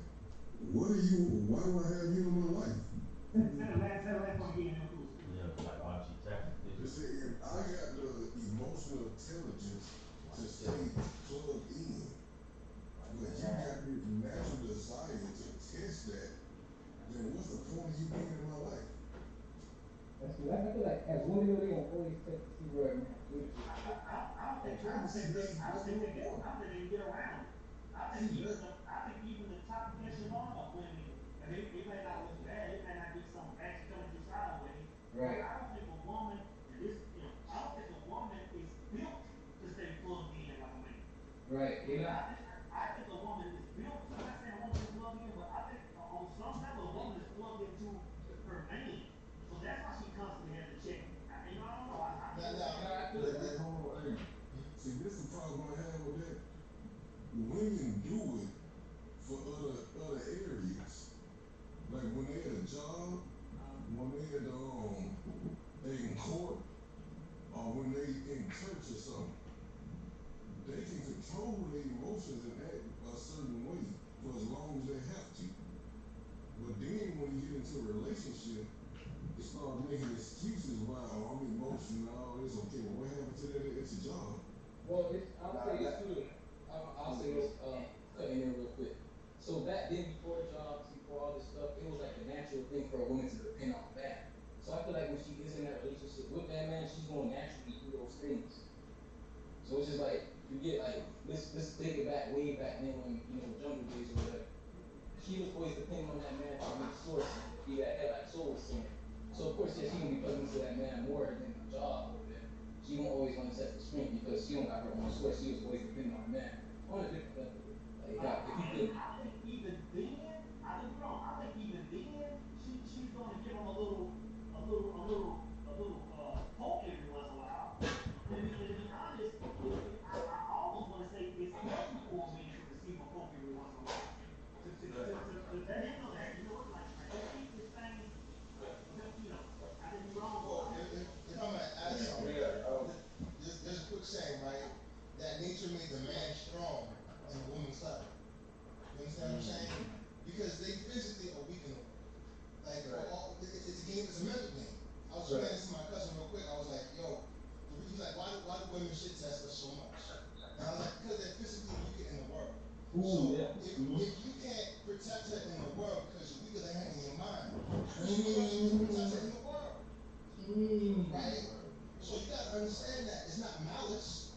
why do I have you in my life? Say the last one again, then we'll see. Yeah, like why she texting You see, if I got the emotional intelligence to stay plugged in, but you got this natural desire to test that, then what's the point of you being in my life? That's good. I feel like as women, they gonna always test to see where a man is. See, I don't that's think my they can. point. I don't think they can get around it. See that? I think even the top echelon of women, and they may not look bad. It may not be some ratchet coming through sideways. But Right, I don't think a woman, and this, I don't think a woman is built to stay plugged in like a man. right. They not. I think a woman is built. I'm not saying a woman is plugged in, but I think on some level a woman is plugged into her man. So that's why she constantly has to check. I don't know. I think it's Nah, that. I feel it. Hey, hold on, hey. See, this is the problem I have with that. Women do it for other areas. Like when they at a job, when they at they in court, or when they in church or something. They can control their emotions and act a certain way for as long as they have to. But then when you get into a relationship, you start making excuses why, oh, I'm emotional, it's okay. Well, what happened to that at your job? Well, I'll say this too. I'll say this. Cutting in real quick. So back then, before jobs, before all this stuff, it was like a natural thing for a woman to depend on a man. So I feel like when she is in that relationship with that man, she's gonna naturally do those things. So it's just like you get like let's take it back way back then when jungle days or whatever. She was always depending on that man to make source and be that head like Soul was saying. So of course, yeah, she gonna be plugging into that man more than the job over there. She won't always want test the strength because she don't got her own source. She was always depending on a man on a different level. Like now, if you could, I think even then, I could be wrong. I think even then, she's going to give him a little poke every once in a while. And to be honest, I almost want to say it's healthy for a man to receive a poke every once in a while. To let him know that, hey, you know what, like let's keep this thing, I could be wrong Well, about that. if I might add something, there's a quick saying, right? That nature made the man strong and the woman clever. You understand what I'm saying? Because they physically are weak in the world. Like, it's a game, it's a mental game. I was explaining this to my cousin real quick. I was like, yo, he's like, why do women shit test us so much? And I was like, because they're physically weaker in the world. So if you can't protect her in the world because you're weaker than her in your mind, you should trust you to protect her in the world. Right? So you gotta understand that it's not malice.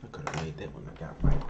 I could have made that when I got right.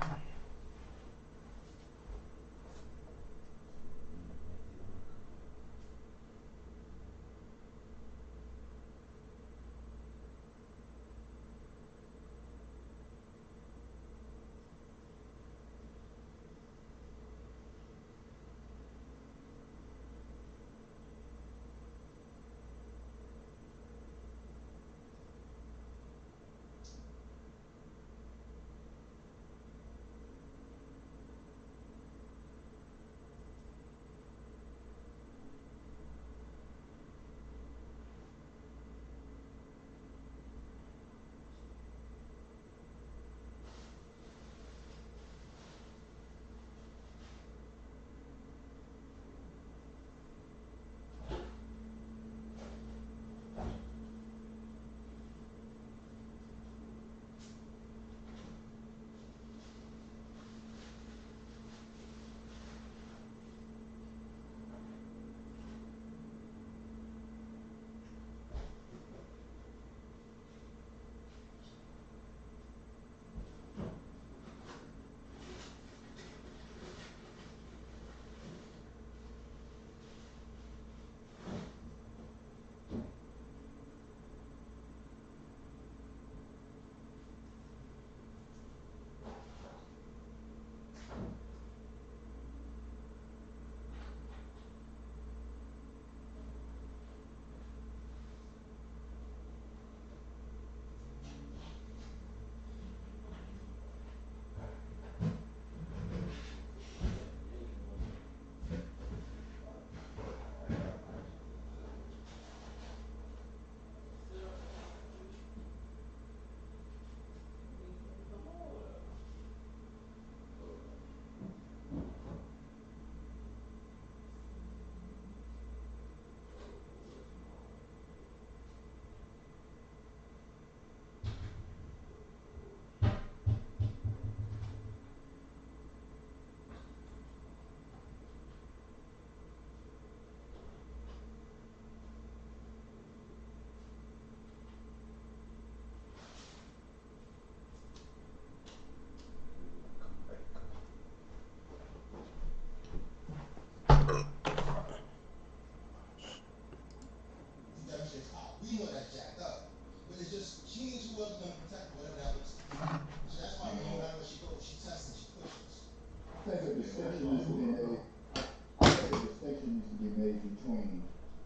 We know that's jacked up. But it's just, she needs whoever's going to protect her, whatever that looks like. So that's why no matter where she goes, she tests and she pushes. I think a distinction needs to be made. I think a distinction needs to be made between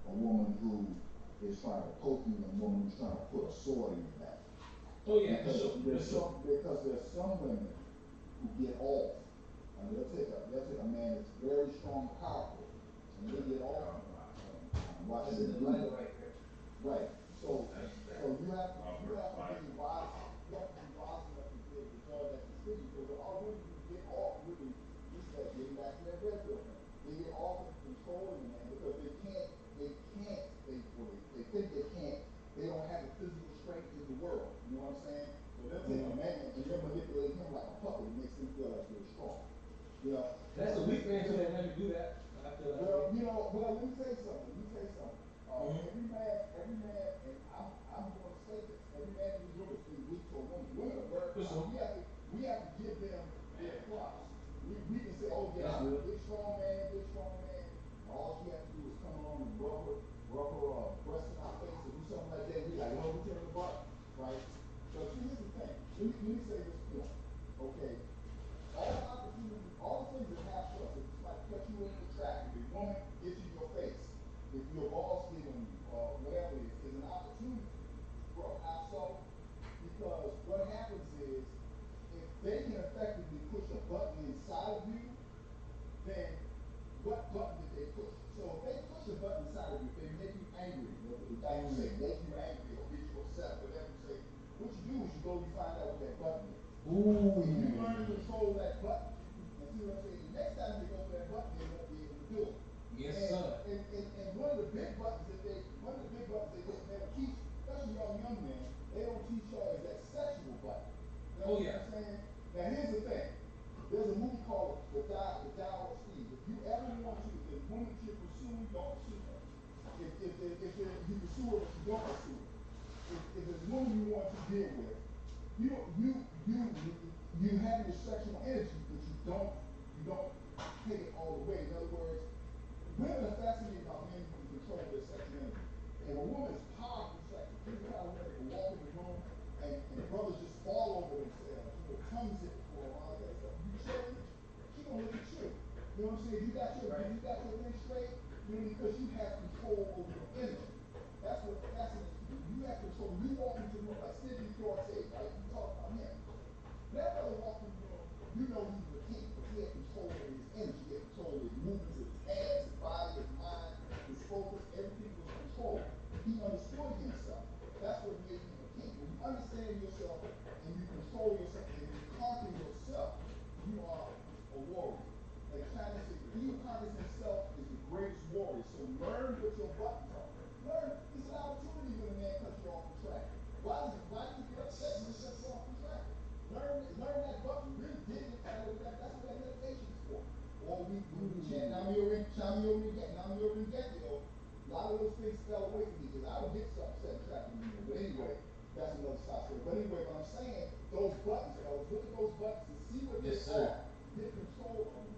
a woman who is trying to poke you and a woman who's trying to put a sword in your back. Oh yeah, for Because sure. there's some women who get off, and they'll take a man that's very strong and powerful, and they get off on watching That's in him the do light that. right there. Right. So you have to be wise enough to be able to judge that distinction, because there are women who get off really, this is that getting back to that red pill thing. They get off in controlling the man because they think they can't, they don't have the physical strength in the world. You know what I'm saying? So they'll take a man and they'll manipulate him like a puppet. It makes them feel like they're strong. You know? That's a weak man to let me do that. I feel like. Well, let me tell you something. Every man, and I'm going to say this. Every man in this room is weak to a woman. Women are very. For sure. We have to give them their props. We can say, oh yeah, I'm a big strong man, and all she has to do is come along and rub her breast in our face or do something like that. We like, oh, we turn the button, right? But see, here's the thing. Let me say this point. Okay. All the things that have trust, if somebody cuts you in the traffic, if a woman gets in your face, if your boss get on you, or whatever it is an opportunity for a hot soul. Because what happens is, if they can effectively push a button inside of you, then what button did they push? So if they push a button inside of you, if they make you angry, like you say, make you angry or get you upset, whatever you say, what you do is you go and you find out what that button is. Ooh. If you learn to control that button, and see what I'm saying, the next time they go for that button, they won't be able to do it. Yes, sir. And one of the big buttons that they never teach, especially young men, they don't teach y'all is that sexual button. You know what I'm saying? Now here's the thing. There's a movie called The Dial of Steve. If you ever want to, if there's a woman that you're pursuing, don't pursue her. If you pursue her, but you don't pursue her. If there's a woman you want to deal with, you have your sexual energy, but you don't take it all the way. In other words, women are fascinated about men who can control their sexual energy. And a woman is powerfully sexual. She's the kind of woman that can walk in the room and brothers just fall over themselves, tongues hit the floor and all that kind of stuff. You chilling, she gonna look at you. You know what I'm saying? You got your thing straight, because you have control over your energy. That's what fascinates people. You have control. You walk into the room like Sidney Cortez, right? You talk about him. That brother walked in the room, you know he was a king, because he had control over his energy, he had control of his movements, his hands, his body, his mind, his focus, everything was controlled. He understood himself. That's what made him a king. When you understand yourself and you control yourself and you conquer yourself, you are a warrior. Like China says, he who conquers himself is the greatest warrior. So learn what your buttons are. Learn, it's an opportunity when a man cuts you off the track. Why do you get upset when he cuts you off the track? Learn that button. Really dig inside of that. That's what that meditation is for. Or we chant Namyo Rengekyo. A lot of those things fell away from me because I would get upset and trapped in the middle. But anyway, that's another side story. But anyway, what I'm saying, those buttons, fellas, look at those buttons and see what they are. Get control of them.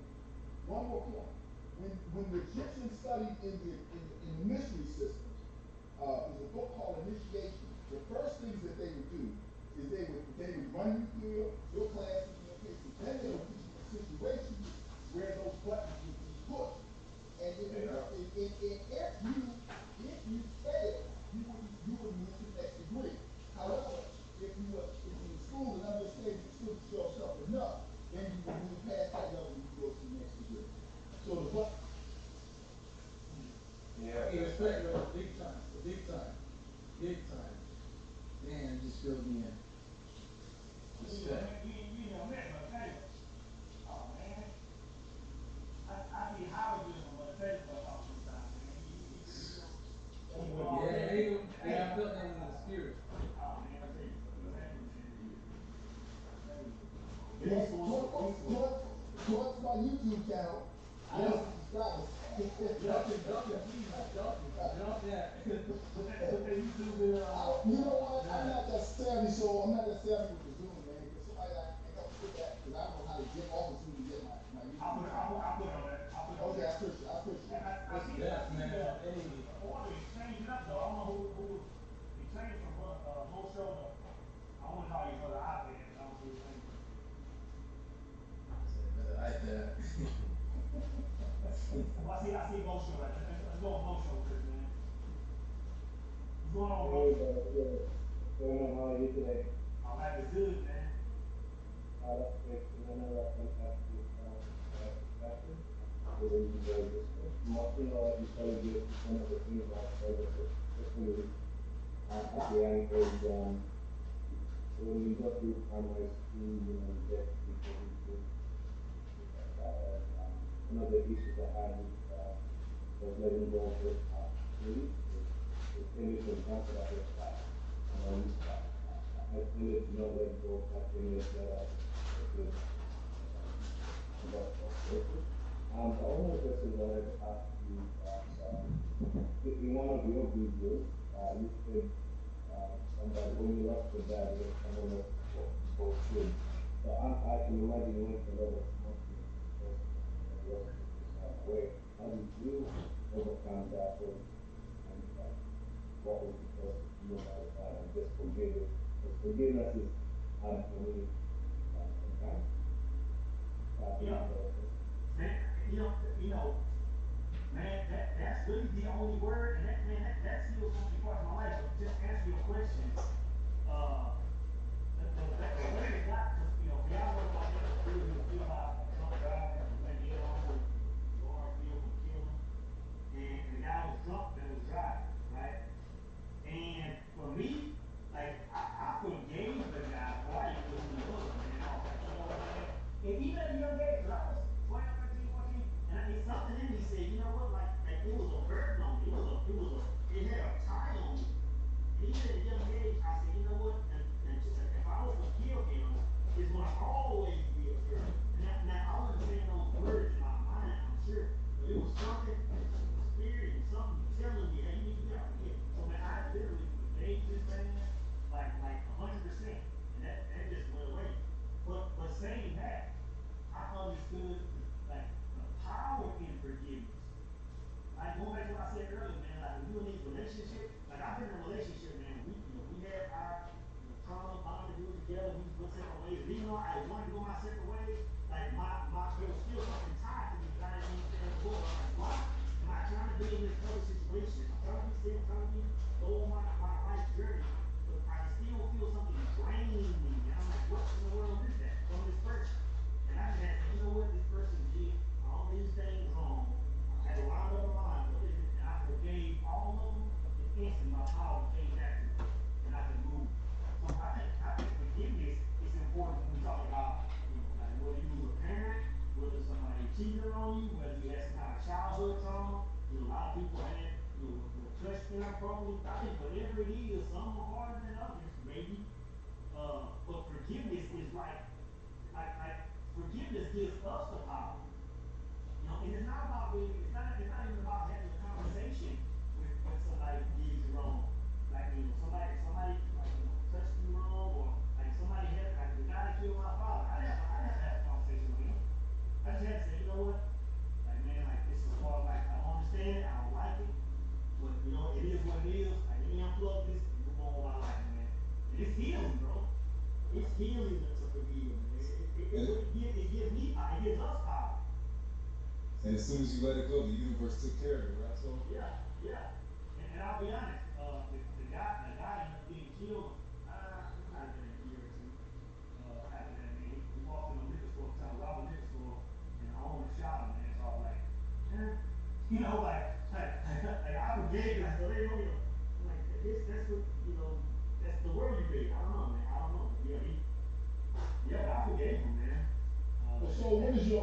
One more point. When the Egyptians studied in the mystery systems, there's a book called Initiation. The first things that they would do is they would run you through your classes and your cases. Then they would put you in situations where those buttons would be pushed. And if you fail, you would move to the next degree. However, if you were in school and understood yourself enough, then you would move past that level and you go to the next degree. So the button. Yeah, respect, bro. Big time. Man, just filled me in. Respect. You know, man, but Taylor. Oh man. I see Howard doing some meditation stuff all the time, man. Yeah, I felt that in the spirit. Oh man, I tell you, Go up to my YouTube channel. I have some subscribers. Jump that. You know what? I'm not that savvy with the Zoom, man. Because somebody can help me with that, because I don't know how to get off of Zoom and get my YouTube channel. I'll put it on that. Okay, I appreciate it. I see the order is changing up though. I don't know who it changed from Mosho to, I want to call you brother iPad. I don't know who changed. Brother iPad. Well, I see Mosho right there. Let's go with Mosho first, man. going on, bro? Hey, what's going on? How are you today? All right, we're good, man. That's great. Another fantastic discussion. I really enjoyed this one. Emotional intelligence is one of the things that I personally actually encourage when you go through primary school, you know, you get people into things like that. And one of the issues I had with was letting go of those past things is image and concept that was that. I tended to not let go of that image that I was about purpose. One of the questions I wanted to ask you is that in one of your videos, you said somebody when you lost your dad, you someone else for good. So I can imagine you went a lot of emotions because you lost your son away. How did you overcome that and what was the process to move out of that and just forgive it? Because forgiveness is hard for me sometimes. Yeah, man. You know, man. That's really the only word, and that seals so many parts of my life. But just answer your question. Uh, the way it got, cause for y'all know about that video, he was killed by a drunk driver and went head on with the large vehicle and killed him. And the guy was drunk that was driving, right? And for me, like I forgave the guy before I even knew who he was, man. I was like, you know what, man? And even at a young age, cause I was 12, 13, 14, and it's something in me said, you know what, like it was a burden on me. It had a tie on me. And even at a young age, I said, you know what, and if I don't forgive him, it's gonna always be a burden. Now I wasn't saying those words in my mind, I'm sure, but it was something, the spirit, it was something telling me, hey, you gotta forgive. So man, I literally forgave this man, like 100%, and that just went away. But saying that, I understood like the power in forgiveness. Like going back to what I said earlier, man, like when you in these relationships, like I've been in a relationship, man, we had our trauma bonded, we were together, we went separate ways, and even though I wanted to go my separate ways, like there was still something tied to me that I didn't understand what it was. I'm like, why am I trying to be in this other situation? I'm trying to be safe, I'm trying to be go on my life journey, but I still feel something draining me, and I'm like, what in the world is that from this person? And I just had to say, you know what, this person did all these things wrong. I had to line up my mind, what is it? And I forgave all of them, and instantly my power came back to me, and I could move. So I think forgiveness is important when we talk about, like whether you lose a parent, whether somebody cheated on you, whether you had some kind of childhood trauma. A lot of people had, were touched inappropriately. I think whatever it is, some are harder than others, maybe. But forgiveness is like forgiveness gives us the power. And it's not about being, it's not even about having a conversation with somebody who did you wrong. Like, if somebody like, touched you wrong, or like somebody had, like the guy that killed my father, I didn't have to have a conversation with him. I just had to say, you know what? Like, man, like this is part of life. I don't understand it, I don't like it, but it is what it is. Like, let me unplug this and move on with my life, man. And it's healing, bro. It's healing to forgive, man. It gives me power, it gives us power. And as soon as you let it go, the universe took care of it, right? So Yeah, yeah. And I'll be honest, the guy ended up getting killed. It might have been a year or two. After that, man, he walked in a liquor store, trying to rob a liquor store, and the owner shot him, man. So I was like, eh. like I forgave it. I said, hey, no, I'm like, that's what, that's the world you made. I don't know, man. I don't know, but yeah, but I forgave him, man. Well, so what is your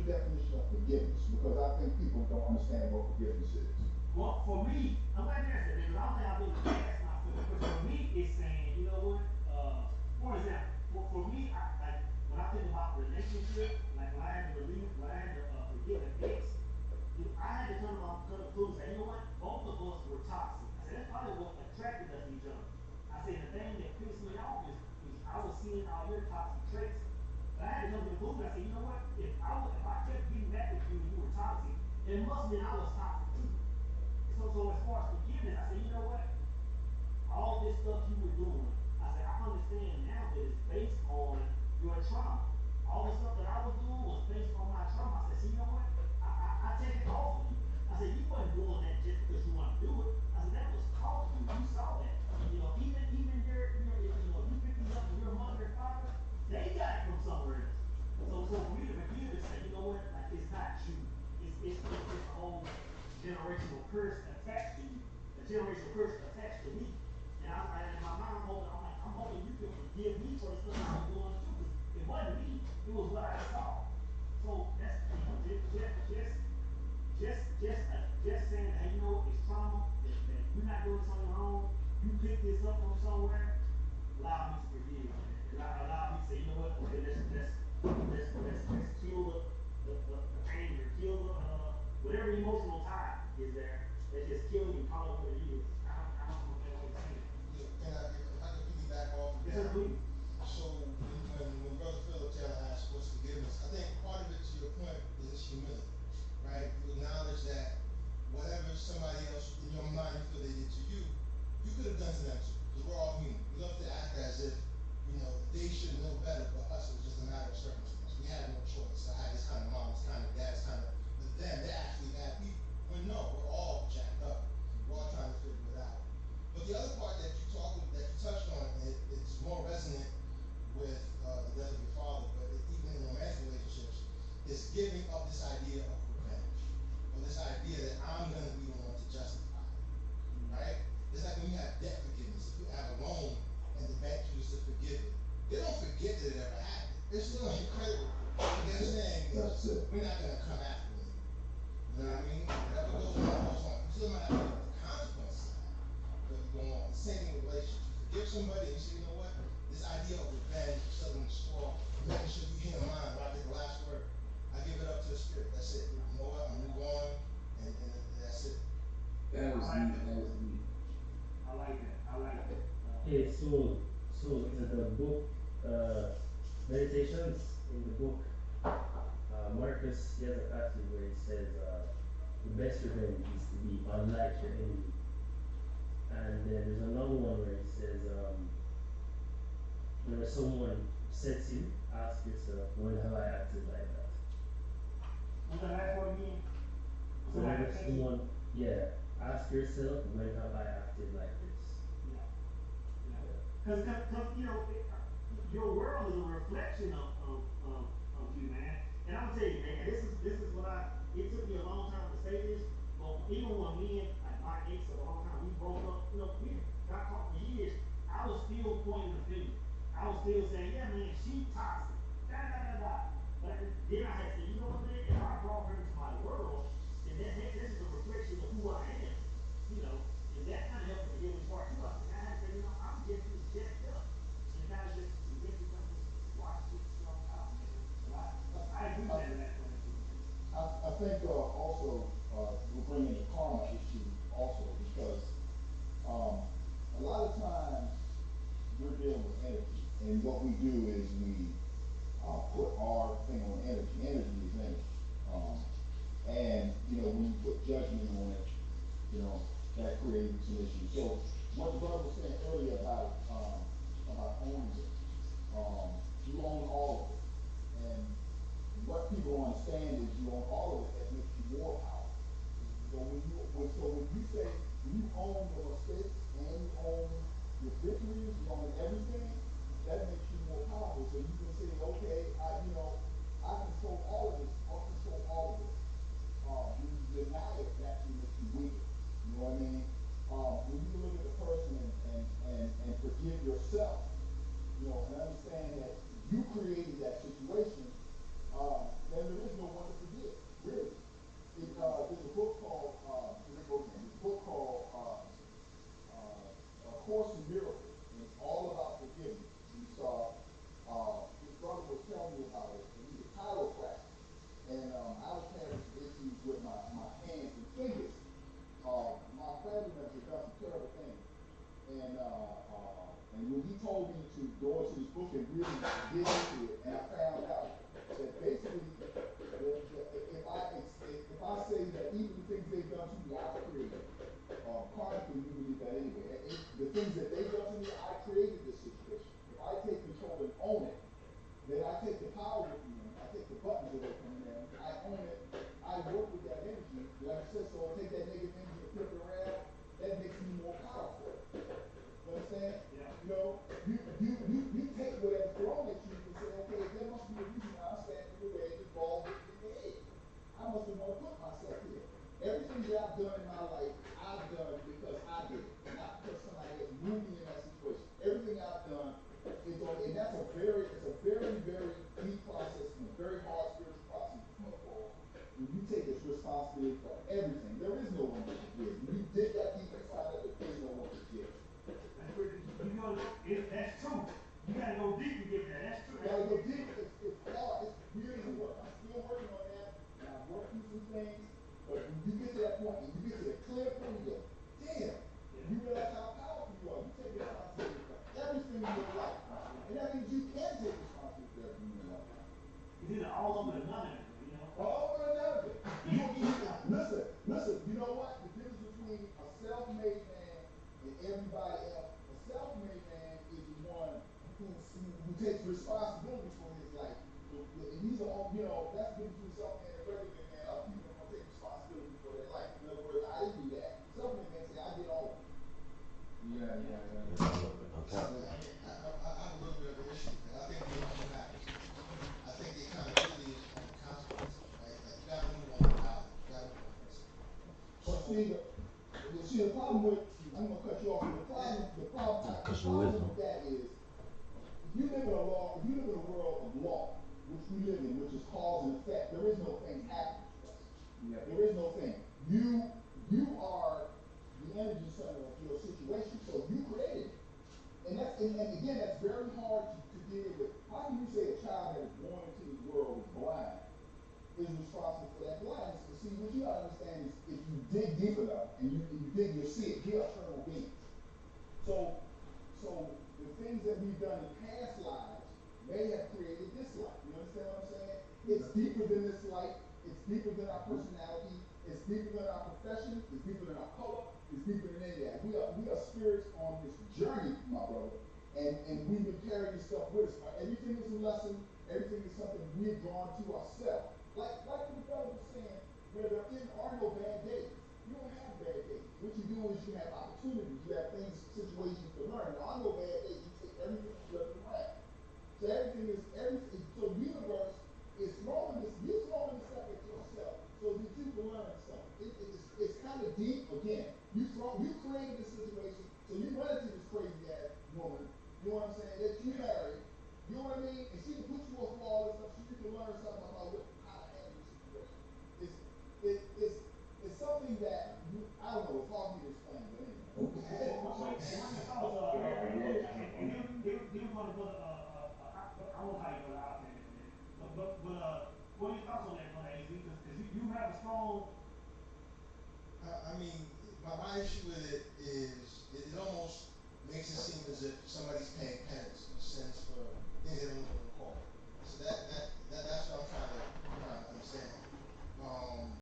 definition of forgiveness? Because I think people don't understand what forgiveness is. Well, for me, I'm glad you asked that, man, because I don't think I really asked myself. Because for me, it's saying, you know what? For example, for me, like when I think about relationship, like when I had to forgive an ex, I had to come to the conclusion, say, you know what? Both of us were toxic. I said that's probably what attracted us to each other. I said the thing that pissed me off is I was seeing all your toxic traits. But I had to come to the conclusion. I said, you know what? If I kept getting back with you and you were toxic, it must mean I was toxic too. So as far as forgiveness, I said, you know what? All this stuff you were doing, I said, I understand now that it's based on your trauma. All the stuff that I was doing was based on my trauma. I said, see, you know what? I take it off of you. I said, you wasn't doing that just because you wanted to do it. I said, that was taught to you. You generational curse attached to me. And in my mind, I'm hoping you can forgive me for the stuff I'm doing too, because it wasn't me, it was what I saw. So that's, just saying, hey, you know, it's trauma, that you're not doing this on your own, you picked this up from somewhere, allow me to forgive, and allow me to say, you know what, okay, let's kill the anger, kill the, whatever emotional tie is there, let's just kill it and call it what it is. I don't know if that's what I'm saying. Yeah, if I could piggyback off of Yes, that. sir, please. So when Brother Philip Taylor asked what's forgiveness, I think part of it, to your point, is this humility, right? You acknowledge that whatever somebody else in your mind you feel they did to you, you could have done to them too. Because we're all human. We love to act as if, you know, they should know better, but us, it was just a matter of circumstance. We had no choice. I had this kind of mom, this kind of dad, this kind of, but them, they're actually bad people. When no, we're all jacked up. We're all trying to figure it out. But the other part that you touched on, it's more resonant with the death of your father, but even in romantic relationships, is giving up this idea of revenge, or this idea that I'm going to be the one to justify it, right? It's like when you have debt forgiveness. If you have a loan and the bank chooses to forgive it, they don't forget that it ever happened. It's still on your credit report. What they're saying is, we're not going to come after you. You know what I mean? Whatever goes on, goes on. You still might have to deal with the consequences of that, but you go on. The same thing with relationships. You forgive somebody and you say, you know what? This idea of revenge, settling the score, making sure you hear mine, but I get the last word. I give it up to the spirit. That's it. You know what? I'm move on, and that's it. That was deep. That was deep. I like that. I like that. Okay, so in the book, Meditations, in the book, Marcus, he has a passage where he says, the best revenge is to be unlike your enemy. And then there's another one where he says, whenever someone upsets you, ask yourself, when have I acted like that? What's the last one again? Whenever someone, ask yourself, when have I acted like this? Because you know, your world is a reflection of you, man. And I'm gonna tell you, man, and this is what it took me a long time to say this, but even when me and like my ex of a long time, we broke up, you know, we got caught for years, I was still pointing the finger. I was still saying, yeah, man, she toxic, But then I had to say, you know what, man, if I brought her into my world, then this is a reflection of who I am, you know. And that kind of helped me to heal this part too. I had to say, you know, I'm just as jacked up. And kind of just eventually kind of watch this stuff out, man. But I agree with that last one too. I think also we'll bring in the karma issue also because a lot of times we're dealing with energy, and what we do is we put our thing on energy. Energy is energy, and you know when you put judgment on it, you know that creates some issues. So what the brother was saying earlier about owning it, you own all of it, and what people don't understand is you own all of it. That makes you more powerful. So when you say when you own your mistakes and you own your victories, you own everything, that makes you more powerful. So you can say, okay, I control all of this, I control all of this. When you deny it, it actually makes you weaker. You know what I mean? When you look at the person and forgive yourself, you know, and understand that you created that situation, then there is no one to forgive, really. There's a book called, there's a book called A Course in Miracles, and it's all about forgiveness. This brother was telling me about it, and he's a chiropractor. And I was having some issues with my hands and fingers. My family members have done some terrible things. And when he told me to go into this book and really dig into it, and I found out that basically, if I say that even the things they've done to me, I created. Chronically, we believe that anyway. The things that they've done to me, I created this situation. If I take control and own it, then I take the power away from them. I take the buttons away from them. I own it. I work with that energy. Like I said, so I take that negative energy and flip it around. That makes me more powerful. You understand? Yeah. You know, you take whatever's thrown at you and say, okay, there must be a reason why I'm standing in the way and the ball hitting in the head. I must have want to put myself here. Everything that I've done in my life, I've done because I everybody else. A self-made man is the one who takes responsibility for his life. And he's the only, that's the difference between self-made and regular man. Other people are going to take responsibility for their life. In other words, I didn't do that. Self-made man say, I did all of it. So, I mean, I have a little bit of an issue with that. I think the outcome matters. I think the accountability is on the consequences, right? Like, you gotta move on the dollar. You gotta move on the principle. But see, the problem with, I'm going to cut you off, but the problem with that is, if you live in a law, if you live in a world of law, which we live in, which is cause and effect, there is no thing happening to us. Yeah. There is no thing. You are the energy center of your situation, so you created it. And again, that's very hard to deal with. How can you say a child that is born into this world is blind is responsible for that blindness? But see, what you gotta understand is if you dig deep enough and you dig, you'll see it. We are eternal beings. So the things that we've done in past lives may have created this life. You understand what I'm saying? It's deeper than this life. It's deeper than our personality. It's deeper than our profession. It's deeper than our color. It's deeper than any of that. We are spirits on this journey, my brother. And we've been carrying this stuff with us. Everything is a lesson. Everything is something we've drawn to ourselves. Like what the brother was saying, where there are no bad days. You don't have bad days. What you do is you have opportunities. You have things, situations to learn. There are no bad days. You take everything and flip it around. So everything. So the universe is throwing this. You're throwing this stuff at yourself so that you can learn something. It's kind of deep. Again, you created this situation, so you run into this crazy ass woman. You know what I'm saying? That you married. You know what I mean? And she can put you off all this stuff so you can learn something about how to handle the situation. It's something that I don't know. It's hard for me to explain, but anyway. What are your thoughts? Give brother I don't know how you brother option in a minute, but what are your thoughts on that AZ? Because you have a strong. I mean, my issue with it is it almost